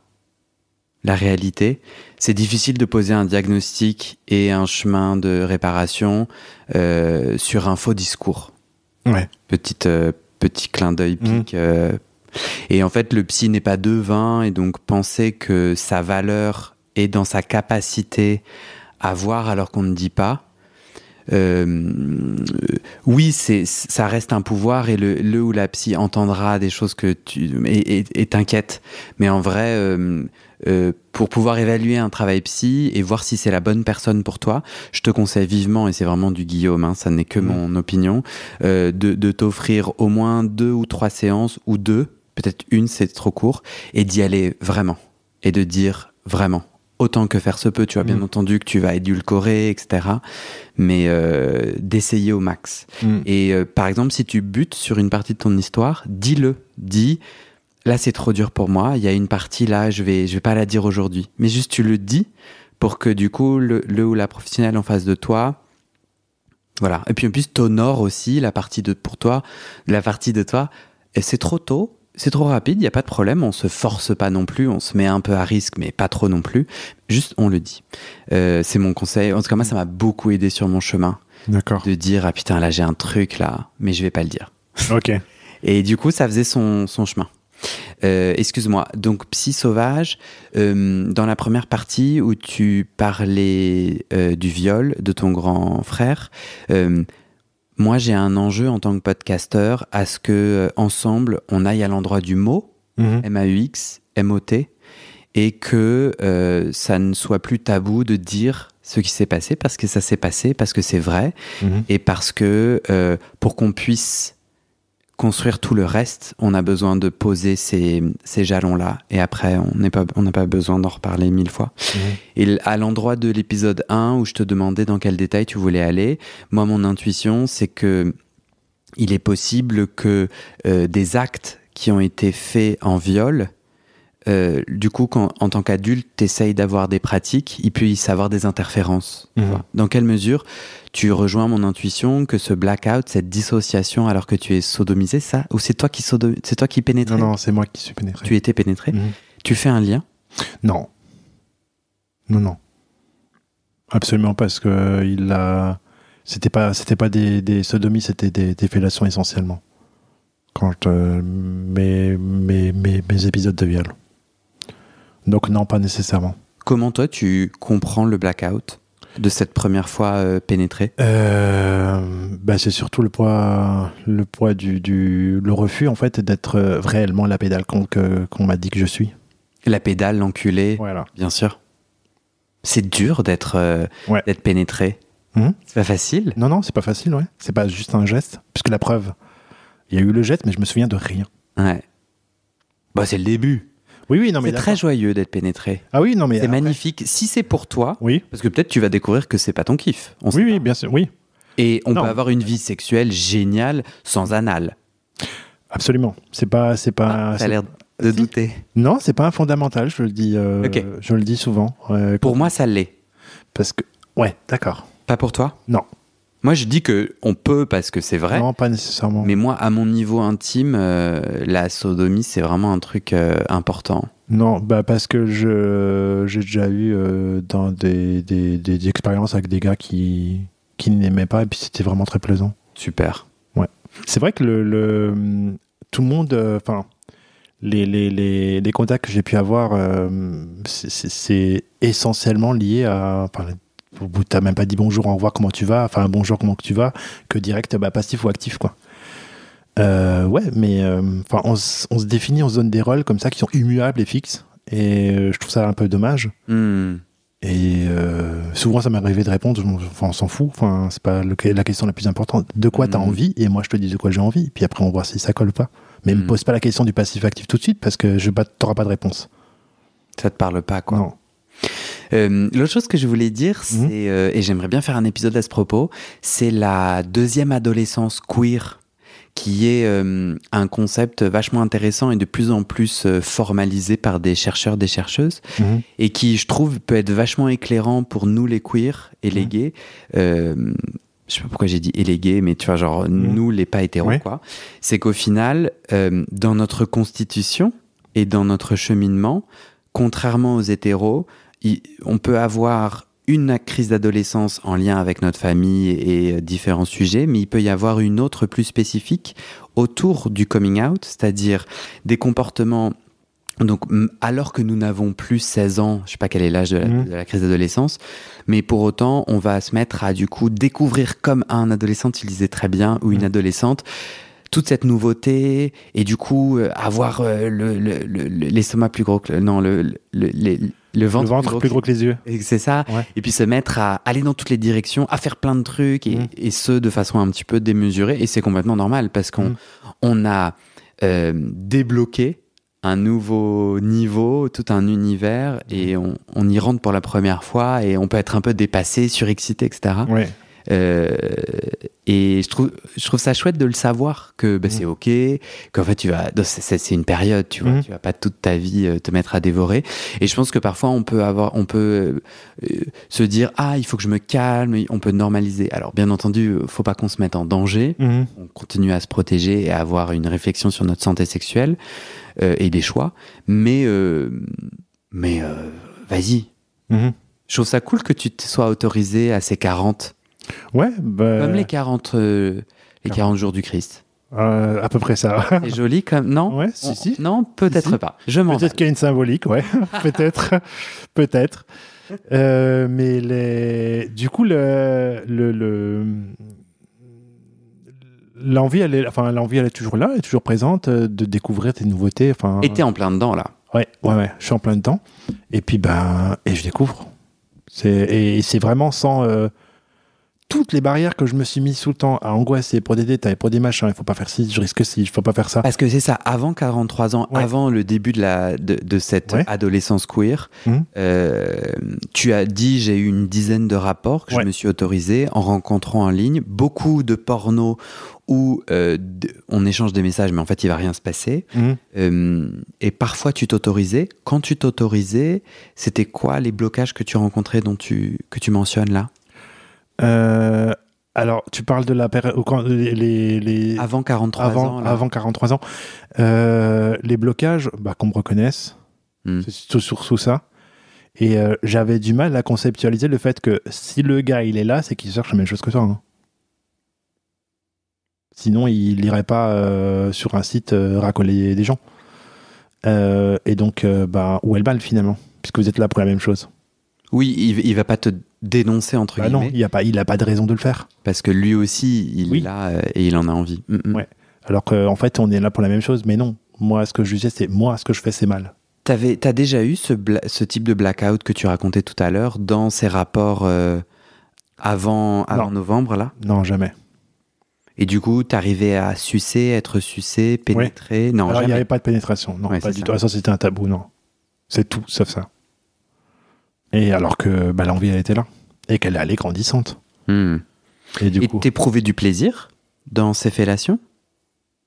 la réalité, c'est difficile de poser un diagnostic et un chemin de réparation sur un faux discours. Ouais. Petit clin d'œil pique. Et en fait, le psy n'est pas devin, et donc penser que sa valeur est dans sa capacité à voir alors qu'on ne dit pas. Oui, ça reste un pouvoir, et le ou la psy entendra des choses que et t'inquiète. Mais en vrai, pour pouvoir évaluer un travail psy et voir si c'est la bonne personne pour toi, je te conseille vivement, et c'est vraiment du Guillaume, ça n'est que mon opinion, de t'offrir au moins 2 ou 3 séances, ou 2, peut-être une, c'est trop court, et d'y aller vraiment, et de dire vraiment, autant que faire se peut, tu vois, bien entendu que tu vas édulcorer, etc., mais d'essayer au max. Et par exemple, si tu butes sur une partie de ton histoire, dis-le, dis, là c'est trop dur pour moi, il y a une partie là, je vais pas la dire aujourd'hui, mais juste tu le dis, pour que du coup, le ou la professionnelle en face de toi, voilà. Et puis en plus, t'honores aussi la partie de toi, et c'est trop tôt, c'est trop rapide, il n'y a pas de problème, on se force pas non plus, on se met un peu à risque, mais pas trop non plus, juste on le dit. C'est mon conseil, en tout cas moi ça m'a beaucoup aidé sur mon chemin. D'accord. De dire, ah putain là j'ai un truc là, mais je vais pas le dire. Ok. Et du coup ça faisait son chemin. Excuse-moi, donc Psy Sauvage, dans la première partie où tu parlais du viol de ton grand frère, moi j'ai un enjeu en tant que podcasteur à ce que ensemble on aille à l'endroit du mot, M-A-U-X, M-O-T, et que ça ne soit plus tabou de dire ce qui s'est passé, parce que ça s'est passé, parce que c'est vrai, et parce que pour qu'on puisse construire tout le reste, on a besoin de poser ces jalons-là, et après, on n'a pas besoin d'en reparler 1000 fois. Et à l'endroit de l'épisode 1, où je te demandais dans quel détail tu voulais aller, moi, mon intuition, c'est que il est possible que des actes qui ont été faits en viol, du coup, quand, en tant qu'adulte, tu essayes d'avoir des pratiques, il peut y avoir des interférences. Dans quelle mesure tu rejoins mon intuition que ce blackout, cette dissociation alors que tu es sodomisé, ça, ou c'est toi qui pénétrais? Non, c'est moi qui suis pénétré. Tu étais pénétré. Tu fais un lien? Non. Absolument pas, parce que c'était pas des sodomies, c'était des fellations essentiellement. Quand mes épisodes de viol. Donc non, pas nécessairement. Comment toi tu comprends le blackout de cette première fois pénétrée? C'est surtout le poids le refus en fait d'être réellement la pédale qu'on m'a dit que je suis. La pédale, l'enculé, voilà. Bien sûr. C'est dur d'être pénétré. C'est pas facile? Non, c'est pas facile, ouais. C'est pas juste un geste, puisque la preuve, il y a eu le geste, mais je me souviens de rien. Ouais. Bah c'est le début. Oui, non, mais c'est très joyeux d'être pénétré. Ah oui, non, mais c'est magnifique. Si c'est pour toi, oui. Parce que peut-être tu vas découvrir que c'est pas ton kiff. Oui, bien sûr, oui. Et on peut avoir une vie sexuelle géniale sans anal. Absolument. C'est pas. T'as l'air de douter. Non, c'est pas un fondamental. Je le dis. Je le dis souvent. Pour moi, ça l'est. Parce que. Ouais, d'accord. Pas pour toi? Non. Moi, je dis que on peut parce que c'est vrai. Non, pas nécessairement. Mais moi, à mon niveau intime, la sodomie, c'est vraiment un truc important. Non, parce que j'ai déjà eu dans des expériences avec des gars qui n'aimaient pas, et puis c'était vraiment très plaisant. Super. Ouais. C'est vrai que tout le monde, les contacts que j'ai pu avoir, c'est essentiellement lié à. T'as même pas dit bonjour, au revoir, comment tu vas, enfin bonjour, comment tu vas, que direct passif ou actif, quoi. Mais on se définit, on se donne des rôles comme ça qui sont immuables et fixes, et je trouve ça un peu dommage. Et souvent ça m'est arrivé de répondre, on s'en fout, c'est pas la question la plus importante. De quoi t'as envie, et moi je te dis de quoi j'ai envie, puis après on va voir si ça colle ou pas. Mais me pose pas la question du passif actif tout de suite, parce que t'auras pas de réponse. Ça te parle pas, quoi. Non. L'autre chose que je voulais dire, c'est, et j'aimerais bien faire un épisode à ce propos, c'est la deuxième adolescence queer, qui est un concept vachement intéressant et de plus en plus formalisé par des chercheurs, des chercheuses, et qui, je trouve, peut être vachement éclairant pour nous les queers et les gays. Je sais pas pourquoi j'ai dit et les gays, mais tu vois, genre nous les pas hétéros, quoi. C'est qu'au final, dans notre constitution et dans notre cheminement, contrairement aux hétéros, on peut avoir une crise d'adolescence en lien avec notre famille et différents sujets, mais il peut y avoir une autre plus spécifique autour du coming out, c'est-à-dire des comportements. Donc, alors que nous n'avons plus 16 ans, je sais pas quel est l'âge de la crise d'adolescence, mais pour autant, on va se mettre à du coup découvrir comme un adolescent, tu le disais très bien, ou une adolescente, toute cette nouveauté, et du coup avoir l'estomac plus gros que le ventre plus gros que les yeux. C'est ça. Ouais. Et puis se mettre à aller dans toutes les directions, à faire plein de trucs, et ce de façon un petit peu démesurée. Et c'est complètement normal parce qu'on a débloquer un nouveau niveau, tout un univers, et on y rentre pour la première fois, et on peut être un peu dépassé, surexcité, etc. Ouais. Et je trouve ça chouette de le savoir, que c'est ok, qu'en fait c'est une période, tu vois, tu vas pas toute ta vie te mettre à dévorer. Et je pense que parfois on peut se dire il faut que je me calme, on peut normaliser. Alors bien entendu, faut pas qu'on se mette en danger, on continue à se protéger et à avoir une réflexion sur notre santé sexuelle et des choix, mais vas-y. Je trouve ça cool que tu te sois autorisé à ces 40. Ouais, Comme les 40 jours du Christ. À peu près ça. C'est joli comme... Non, ouais, si. Non, peut-être pas. Je m'en Peut-être qu'il y a une symbolique, ouais. Peut-être. Mais du coup, l'envie, elle est toujours là, elle est toujours présente de découvrir des nouveautés. Et t'es en plein dedans, là. Ouais, je suis en plein dedans. Et puis, et je découvre. Et c'est vraiment sans... toutes les barrières que je me suis mis sous le temps à angoisser pour des détails, pour des machins, il faut pas faire ci, je risque ci, il faut pas faire ça. Parce que c'est ça, avant 43 ans, avant le début de cette adolescence queer, tu as dit, j'ai eu une dizaine de rapports que je me suis autorisé en rencontrant en ligne, beaucoup de porno où on échange des messages, mais en fait, il va rien se passer. Et parfois, tu t'autorisais. Quand tu t'autorisais, c'était quoi les blocages que tu rencontrais que tu mentionnes là ? Alors, tu parles de la période avant 43 ans. Avant 43 ans. Les blocages, qu'on me reconnaisse. C'est surtout ça. Et j'avais du mal à conceptualiser le fait que si le gars, il est là, c'est qu'il cherche la même chose que toi. Hein. Sinon, il n'irait pas sur un site racoler des gens. Et donc, où est le mal finalement ? Puisque vous êtes là pour la même chose. Oui, il va pas te dénoncer entre guillemets. Non, il a pas de raison de le faire. Parce que lui aussi, il est là et il en a envie. Ouais. Alors qu'en fait, on est là pour la même chose, mais non. Moi, ce que je disais, c'est moi, ce que je fais, c'est mal. T'as déjà eu ce type de blackout que tu racontais tout à l'heure dans ces rapports avant novembre là ? Non, jamais. Et du coup, t'arrivais à être sucé, pénétrer ? Non, alors, jamais. Il n'y avait pas de pénétration. Non, pas du tout. Ça, c'était un tabou, non. C'est tout, sauf ça. Et alors que l'envie, elle était là. Et qu'elle est allée grandissante. Et du coup... t'éprouvais du plaisir dans ces fellations ?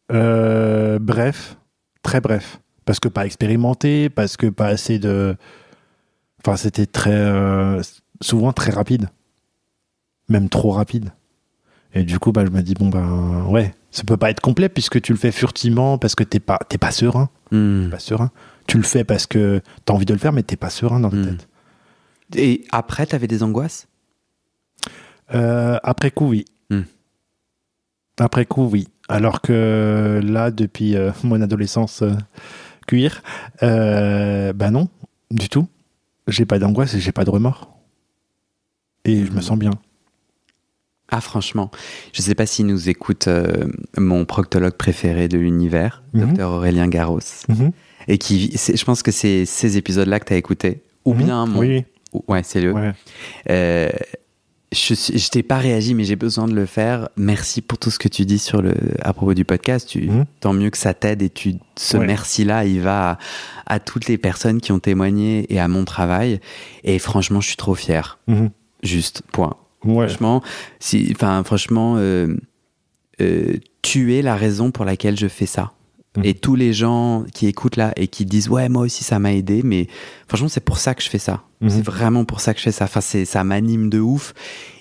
Bref. Très bref. Parce que pas expérimenté, parce que pas assez de... Enfin, c'était souvent très rapide. Même trop rapide. Et du coup, je me dis, ça peut pas être complet puisque tu le fais furtivement parce que t'es pas serein. Pas serein. Tu le fais parce que t'as envie de le faire, mais t'es pas serein dans ta tête. Et après, t'avais des angoisses ? Après coup, oui. Après coup, oui. Alors que là, depuis mon adolescence queer, non, du tout. J'ai pas d'angoisse et j'ai pas de remords. Et je me sens bien. Ah, franchement, je sais pas s'il nous écoute mon proctologue préféré de l'univers, Dr Aurélien Garros. Et je pense que c'est ces épisodes-là que t'as écouté. Ou bien mon... Oui. Ouais, c'est le... Ouais. Je t'ai pas réagi, mais j'ai besoin de le faire. Merci pour tout ce que tu dis à propos du podcast. Tant mieux que ça t'aide et ce merci-là, il va à toutes les personnes qui ont témoigné et à mon travail. Et franchement, je suis trop fier. Juste, point. Ouais. Franchement, tu es la raison pour laquelle je fais ça. Et tous les gens qui écoutent là et qui disent ouais, moi aussi ça m'a aidé, mais franchement c'est pour ça que je fais ça. C'est vraiment pour ça que je fais ça. Enfin, ça m'anime de ouf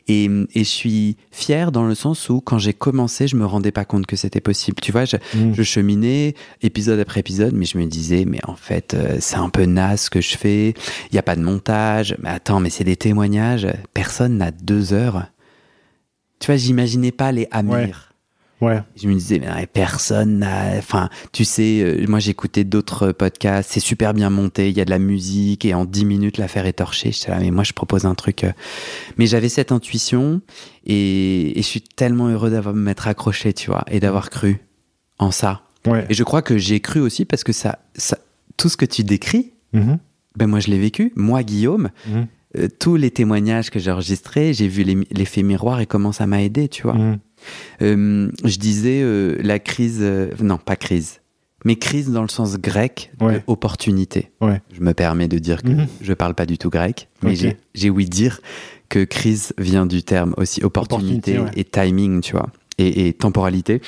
et je suis fier dans le sens où quand j'ai commencé, je me rendais pas compte que c'était possible. Tu vois, je cheminais épisode après épisode, mais je me disais mais en fait c'est un peu naze ce que je fais. Il y a pas de montage. Mais attends, mais c'est des témoignages. Personne n'a 2 heures. Tu vois, j'imaginais pas les Amir. Ouais. Je me disais, mais personne n'a... Enfin, tu sais, moi j'écoutais d'autres podcasts, c'est super bien monté, il y a de la musique, et en 10 minutes, l'affaire est torchée. J'étais là, mais moi je propose un truc... Mais j'avais cette intuition, et je suis tellement heureux d'avoir m'être accroché, tu vois, et d'avoir cru en ça. Ouais. Et je crois que j'ai cru aussi, parce que ça tout ce que tu décris, moi je l'ai vécu. Moi, Guillaume, tous les témoignages que j'ai enregistrés, j'ai vu l'effet miroir et comment ça m'a aidé, tu vois. Je disais la crise... non, pas crise. mais crise dans le sens grec de Ouais. opportunité. Ouais. Je me permets de dire que je parle pas du tout grec, mais Ok. j'ai ouï dire que crise vient du terme aussi opportunité, Opportunité, et timing, tu vois, et temporalité.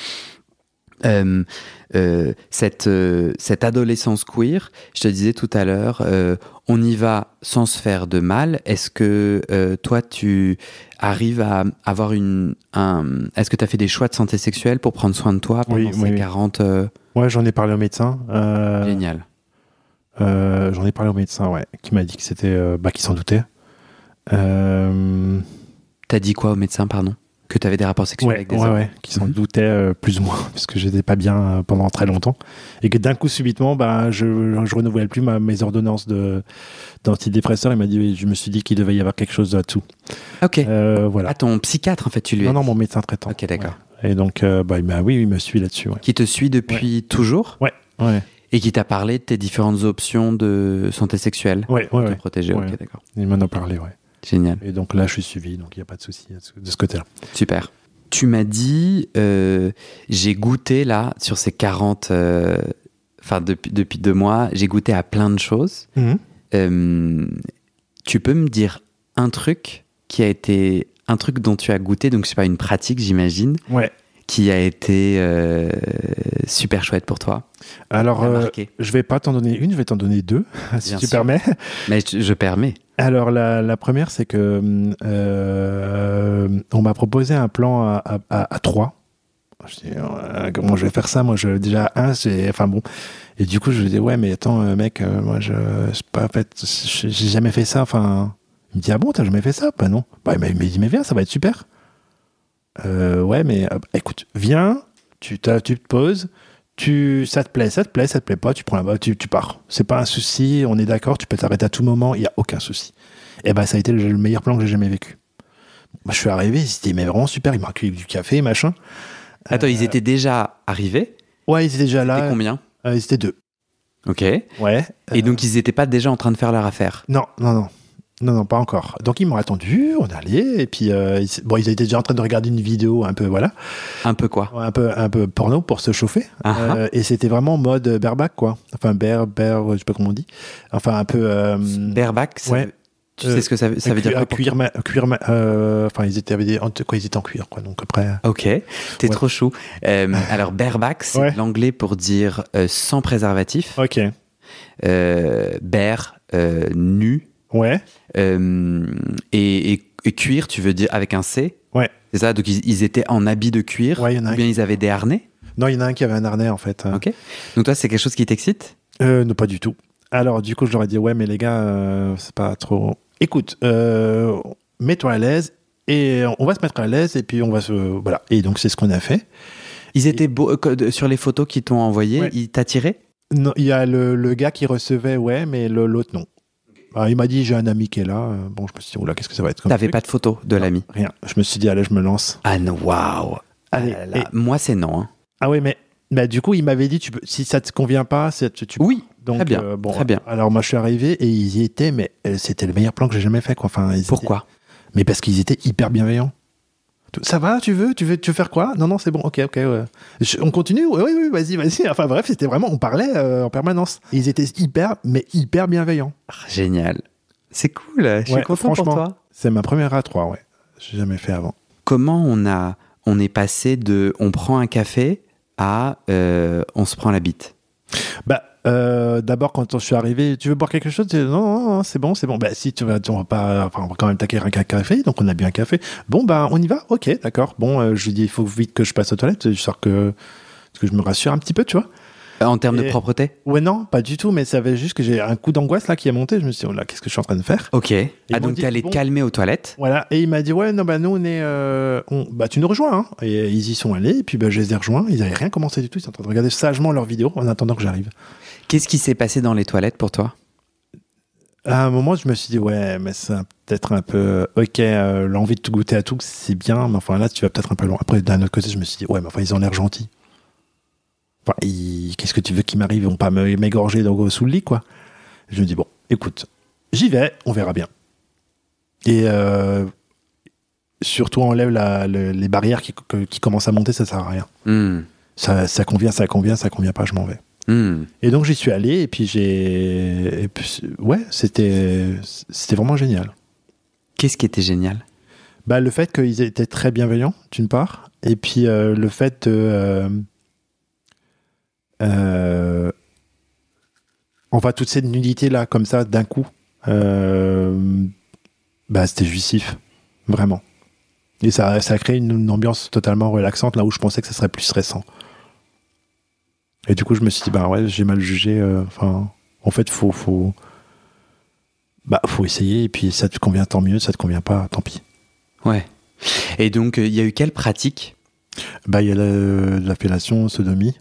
Cette adolescence queer, je te disais tout à l'heure, on y va sans se faire de mal. Est-ce que toi, tu arrives à avoir est-ce que tu as fait des choix de santé sexuelle pour prendre soin de toi pendant Oui, ces oui. 40 Ouais, j'en ai parlé au médecin. Génial. J'en ai parlé au médecin, ouais, qui m'a dit que c'était, qu'il s'en doutait. T'as dit quoi au médecin, pardon? Que tu avais des rapports sexuels avec des hommes? Ouais, qui s'en doutait plus ou moins, parce que j'étais pas bien pendant très longtemps. Et que d'un coup, subitement, je renouvelle plus mes ordonnances d'antidépresseurs. Il m'a dit, je me suis dit qu'il devait y avoir quelque chose là-dessous. Ok. Voilà. Ah, ton psychiatre, en fait, tu lui as Non, dit. mon médecin traitant. Ok, d'accord. Ouais. Et donc, oui, il me suit là-dessus. Ouais. Qui te suit depuis toujours? Ouais. Et qui t'a parlé de tes différentes options de santé sexuelle Ouais. pour te protéger. Ouais. Ok, d'accord. Il m'en a parlé, ouais. Génial. Et donc là, je suis suivi, donc il n'y a pas de souci de ce côté-là. Super. Tu m'as dit, j'ai goûté là, sur ces 40, depuis 2 mois, j'ai goûté à plein de choses. Tu peux me dire un truc dont tu as goûté, donc je sais pas, une pratique, j'imagine, Ouais. qui a été super chouette pour toi? Alors, marqué. je vais pas t'en donner une, je vais t'en donner 2, si Bien tu sûr. permets. Mais je permets. Alors, la première, c'est que on m'a proposé un plan à 3. Je dis, comment je vais faire ça? Moi, déjà, enfin bon. Et du coup, je lui dis, ouais, mais attends, mec, moi, c'est pas, en fait, j'ai jamais fait ça. Enfin, il me dit, ah bon, t'as jamais fait ça? Bah non. Bah, il m'a dit, mais viens, ça va être super. Ouais, mais écoute, viens, tu te poses. Ça te plaît pas, tu prends tu pars. C'est pas un souci, on est d'accord, tu peux t'arrêter à tout moment, il n'y a aucun souci. Et ben ça a été le meilleur plan que j'ai jamais vécu. Moi, je suis arrivé, c'était mais vraiment super, il m'a accueilli du café, machin. Attends, ils étaient déjà arrivés? Ouais, ils étaient déjà là. C'était combien? Ils étaient 2. Ok. Ouais. Et donc, ils n'étaient pas déjà en train de faire leur affaire? Non, pas encore. Donc, ils m'ont attendu, on est allé, et puis, ils étaient déjà en train de regarder une vidéo un peu, voilà. Un peu quoi? Un peu porno pour se chauffer. Et c'était vraiment mode bareback, quoi. Enfin, je sais pas comment on dit. Enfin, un peu... Bareback, ouais. Tu sais ce que ça veut dire quoi? Enfin, ils étaient en cuir, quoi. Donc après... Ok, t'es trop chou. Alors, bareback, c'est l'anglais pour dire sans préservatif. Ok. Bare, nu. Ouais. Et cuir, tu veux dire avec un C? Ouais. C'est ça, donc ils étaient en habit de cuir, ou bien ils avaient des harnais? Non, il y en a un qui avait un harnais, en fait. Ok. Donc toi, c'est quelque chose qui t'excite? Non, pas du tout. Alors, du coup, je leur ai dit, ouais, mais les gars, c'est pas trop... Écoute, mets-toi à l'aise, et on va se mettre à l'aise, et puis on va se... Voilà. Et donc, c'est ce qu'on a fait. Ils étaient beaux, sur les photos qu'ils t'ont envoyées, ils t'attiraient? Non, il y a le gars qui recevait, ouais, mais l'autre, non. Alors, il m'a dit, j'ai un ami qui est là. Bon, je me suis dit, oula, qu'est-ce que ça va être comme T'avais truc? pas de photo de l'ami? Rien. Je me suis dit, allez, je me lance. Ah non, waouh. Allez. Moi, c'est non. Hein. Ah ouais, mais du coup, il m'avait dit, si ça te convient pas, oui, donc, très bien, très bien. Alors, moi, je suis arrivé et ils y étaient, mais c'était le meilleur plan que j'ai jamais fait, quoi. Enfin, Pourquoi? Mais parce qu'ils étaient hyper bienveillants. Ça va, tu veux faire quoi? Non, c'est bon, ok, ouais. On continue? Oui, vas-y. Enfin bref, c'était vraiment, on parlait en permanence. Et ils étaient hyper bienveillants. Génial. C'est cool, je suis content pour toi. C'est ma première A3, ouais. J'ai jamais fait avant. Comment on est passé de on prend un café à on se prend la bite? D'abord, quand je suis arrivé, tu veux boire quelque chose? Non, c'est bon. Si on va quand même t'acquérir un café, donc on a bu un café. Bon, on y va? Ok, d'accord. Bon, je lui dis, il faut vite que je passe aux toilettes, parce que je me rassure un petit peu, tu vois. En termes de propreté? Ouais, non, pas du tout, mais ça avait juste que j'ai un coup d'angoisse là qui est monté. Je me suis dit, oh là, qu'est-ce que je suis en train de faire? Ok. Donc t'es allé te calmer aux toilettes? Voilà. Et il m'a dit, ouais, non, nous on est. Tu nous rejoins, hein. Et ils y sont allés, et puis je les ai rejoints. Ils n'avaient rien commencé du tout. Ils sont en train de regarder sagement leurs vidéos en attendant que j'arrive. Qu'est-ce qui s'est passé dans les toilettes pour toi? À un moment, je me suis dit, ouais, mais c'est peut-être un peu. Ok, l'envie de tout goûter à tout, c'est bien, mais enfin là, tu vas peut-être un peu loin. Après, d'un autre côté, je me suis dit, ouais, mais enfin, ils ont l'air gentils. Enfin, qu'est-ce que tu veux qu'ils m'arrivent? Ils vont pas m'égorger sous le lit, quoi. Je me dis, bon, écoute, j'y vais, on verra bien. Et surtout, enlève les barrières qui commencent à monter, ça sert à rien. Ça convient pas, je m'en vais. Et donc j'y suis allé et puis c'était vraiment génial. Qu'est-ce qui était génial? Le fait qu'ils étaient très bienveillants, d'une part, et puis le fait de... toute cette nudité-là, comme ça, d'un coup, c'était jouissif, vraiment. Et ça a créé une ambiance totalement relaxante, là où je pensais que ça serait plus stressant. Et du coup, je me suis dit, j'ai mal jugé. En fait, faut essayer, et puis ça te convient, tant mieux, ça te convient pas, tant pis. Ouais. Et donc, il y a eu quelle pratique? Il y a l'appellation sodomie.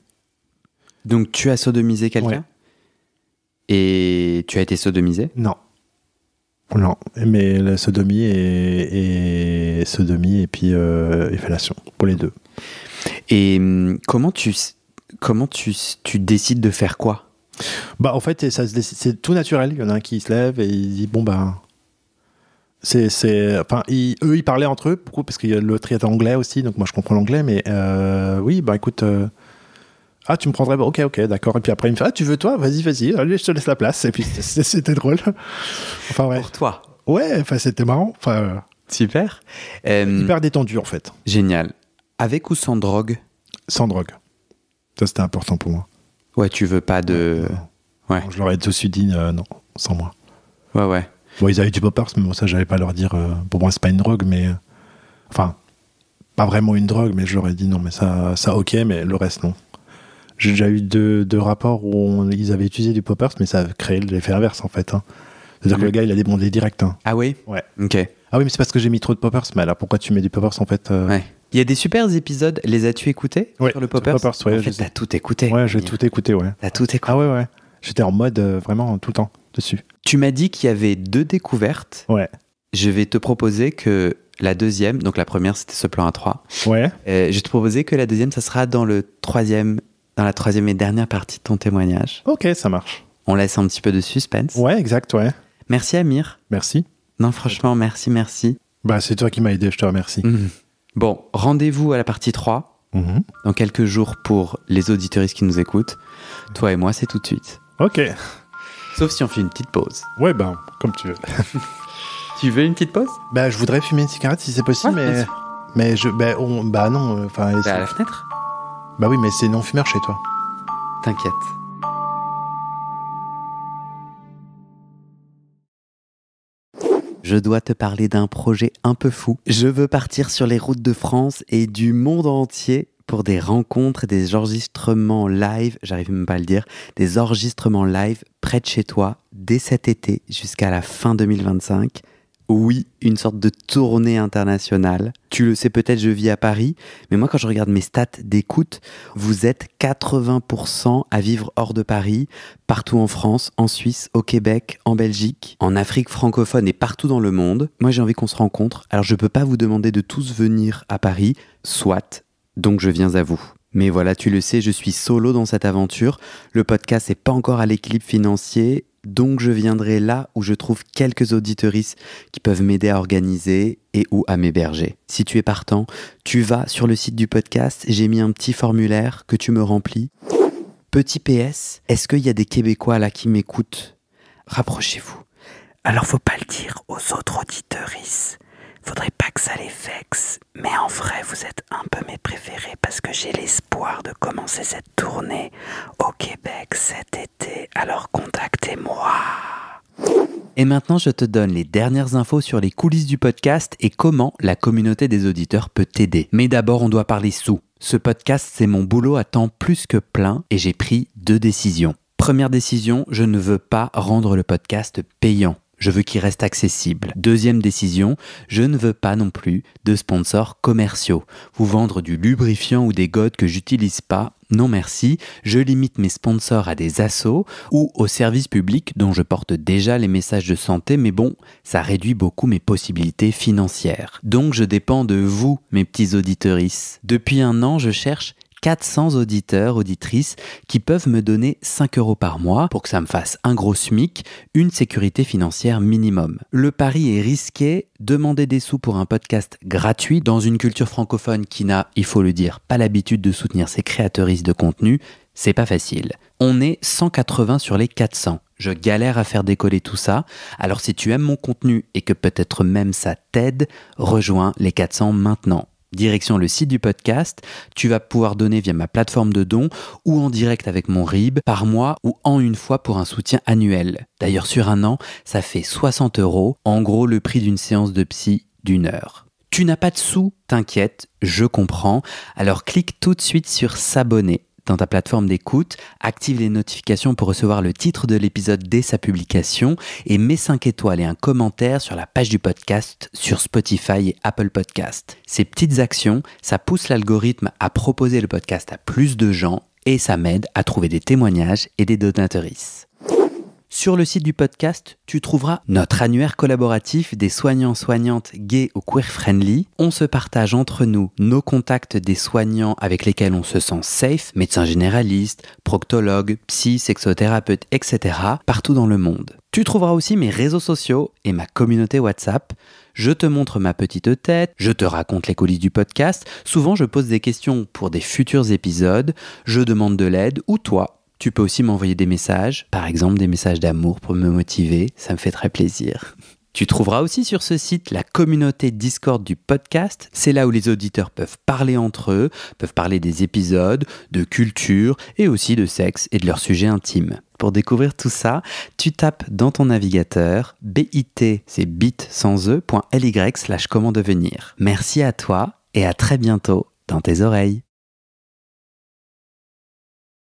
Donc, tu as sodomisé quelqu'un? Ouais. Et tu as été sodomisé? Non, mais la sodomie et sodomie et puis fellation, pour les deux. Et comment tu décides de faire quoi? En fait, c'est tout naturel. Il y en a un qui se lève et il dit eux ils parlaient entre eux beaucoup parce que l'autre est anglais aussi, donc moi je comprends l'anglais, mais écoute, tu me prendrais, ok, d'accord. Et puis après il me fait, tu veux toi, vas-y, allez, je te laisse la place. Et puis c'était drôle. Pour toi? Ouais, c'était marrant. Super. Hyper détendu en fait. Génial. Avec ou sans drogue? Sans drogue. Ça c'était important pour moi. Ouais, tu veux pas de... Ouais. Je leur ai tout de suite dit non, sans moi. Ouais. Ils avaient du poppers, mais ça j'allais pas leur dire. Pour moi c'est pas une drogue, mais pas vraiment une drogue, mais je leur ai dit non, mais ça ok, mais le reste non. J'ai déjà eu deux rapports où ils avaient utilisé du poppers, mais ça a créé l'effet inverse en fait. C'est-à-dire que le gars il a débondé direct. Ah oui? Ouais. Ok. Ah oui, mais c'est parce que j'ai mis trop de poppers. Mais alors pourquoi tu mets du poppers en fait Ouais. Il y a des super épisodes, les as-tu écoutés sur le poppers? Ouais, en fait, t'as tout écouté. Ouais, j'ai tout écouté, ouais. T'as tout écouté. Ah ouais. J'étais en mode vraiment tout le temps dessus. Tu m'as dit qu'il y avait 2 découvertes. Ouais. Je vais te proposer que la deuxième, donc la première c'était ce plan A3. Ouais. Je vais te proposer que la deuxième, ça sera dans la troisième et dernière partie de ton témoignage. Ok, ça marche. On laisse un petit peu de suspense. Ouais, exact, ouais. Merci Amir. Merci. Non, franchement, merci. C'est toi qui m'as aidé, je te remercie. Bon, rendez-vous à la partie 3 dans quelques jours pour les auditeuristes qui nous écoutent. Toi et moi, c'est tout de suite. Ok. Sauf si on fait une petite pause. Ouais, comme tu veux. Tu veux une petite pause? Je voudrais fumer une cigarette si c'est possible, mais non. À la fenêtre? Oui, mais c'est non-fumeur chez toi. T'inquiète. Je dois te parler d'un projet un peu fou. Je veux partir sur les routes de France et du monde entier pour des rencontres et des enregistrements live, j'arrive même pas à le dire, des enregistrements live près de chez toi dès cet été jusqu'à la fin 2025. Oui, une sorte de tournée internationale. Tu le sais peut-être, je vis à Paris, mais moi quand je regarde mes stats d'écoute, vous êtes 80% à vivre hors de Paris, partout en France, en Suisse, au Québec, en Belgique, en Afrique francophone et partout dans le monde. Moi j'ai envie qu'on se rencontre, alors je peux pas vous demander de tous venir à Paris, soit, donc je viens à vous. Mais voilà, tu le sais, je suis solo dans cette aventure, le podcast n'est pas encore à l'équilibre financier, donc je viendrai là où je trouve quelques auditeuristes qui peuvent m'aider à organiser et ou à m'héberger. Si tu es partant, tu vas sur le site du podcast, j'ai mis un petit formulaire que tu me remplis. Petit PS, est-ce qu'il y a des Québécois là qui m'écoutent? Rapprochez-vous. Alors faut pas le dire aux autres auditeuristes. Faudrait pas que ça les vexe, mais en vrai vous êtes un peu mes préférés parce que j'ai l'espoir de commencer cette tournée au Québec cet été, alors contactez-moi. Et maintenant je te donne les dernières infos sur les coulisses du podcast et comment la communauté des auditeurs peut t'aider. Mais d'abord on doit parler sous. Ce podcast c'est mon boulot à temps plus que plein et j'ai pris 2 décisions. Première décision, je ne veux pas rendre le podcast payant. Je veux qu'il reste accessible. Deuxième décision, je ne veux pas non plus de sponsors commerciaux. Vous vendre du lubrifiant ou des godes que j'utilise pas, non merci. Je limite mes sponsors à des assos ou aux services publics dont je porte déjà les messages de santé, mais bon, ça réduit beaucoup mes possibilités financières. Donc je dépends de vous, mes petits auditeuristes. Depuis 1 an, je cherche 400 auditeurs, auditrices qui peuvent me donner 5 € par mois pour que ça me fasse un gros SMIC, une sécurité financière minimum. Le pari est risqué, demander des sous pour un podcast gratuit dans une culture francophone qui n'a, il faut le dire, pas l'habitude de soutenir ses créateuristes de contenu, C'est pas facile. On est 180 sur les 400. Je galère à faire décoller tout ça. Alors si tu aimes mon contenu et que peut-être même ça t'aide, rejoins les 400 maintenant. Direction le site du podcast, tu vas pouvoir donner via ma plateforme de dons ou en direct avec mon RIB par mois ou en une fois pour un soutien annuel. D'ailleurs sur un an, ça fait 60 €, en gros le prix d'une séance de psy d'1 heure. Tu n'as pas de sous, t'inquiète, je comprends. Alors clique tout de suite sur s'abonner dans ta plateforme d'écoute, active les notifications pour recevoir le titre de l'épisode dès sa publication et mets 5 étoiles et un commentaire sur la page du podcast sur Spotify et Apple Podcast. Ces petites actions, ça pousse l'algorithme à proposer le podcast à plus de gens et ça m'aide à trouver des témoignages et des donatrices. Sur le site du podcast, tu trouveras notre annuaire collaboratif des soignants-soignantes gays ou queer-friendly. On se partage entre nous nos contacts des soignants avec lesquels on se sent safe, médecins généralistes, proctologues, psy, sexothérapeutes, etc. partout dans le monde. Tu trouveras aussi mes réseaux sociaux et ma communauté WhatsApp. Je te montre ma petite tête, je te raconte les coulisses du podcast. Souvent, je pose des questions pour des futurs épisodes. Je demande de l'aide ou toi. Tu peux aussi m'envoyer des messages, par exemple des messages d'amour pour me motiver, ça me fait très plaisir. Tu trouveras aussi sur ce site la communauté Discord du podcast. C'est là où les auditeurs peuvent parler entre eux, peuvent parler des épisodes, de culture et aussi de sexe et de leurs sujets intimes. Pour découvrir tout ça, tu tapes dans ton navigateur bit, c'est bit sans e.ly/comment devenir. Merci à toi et à très bientôt dans tes oreilles.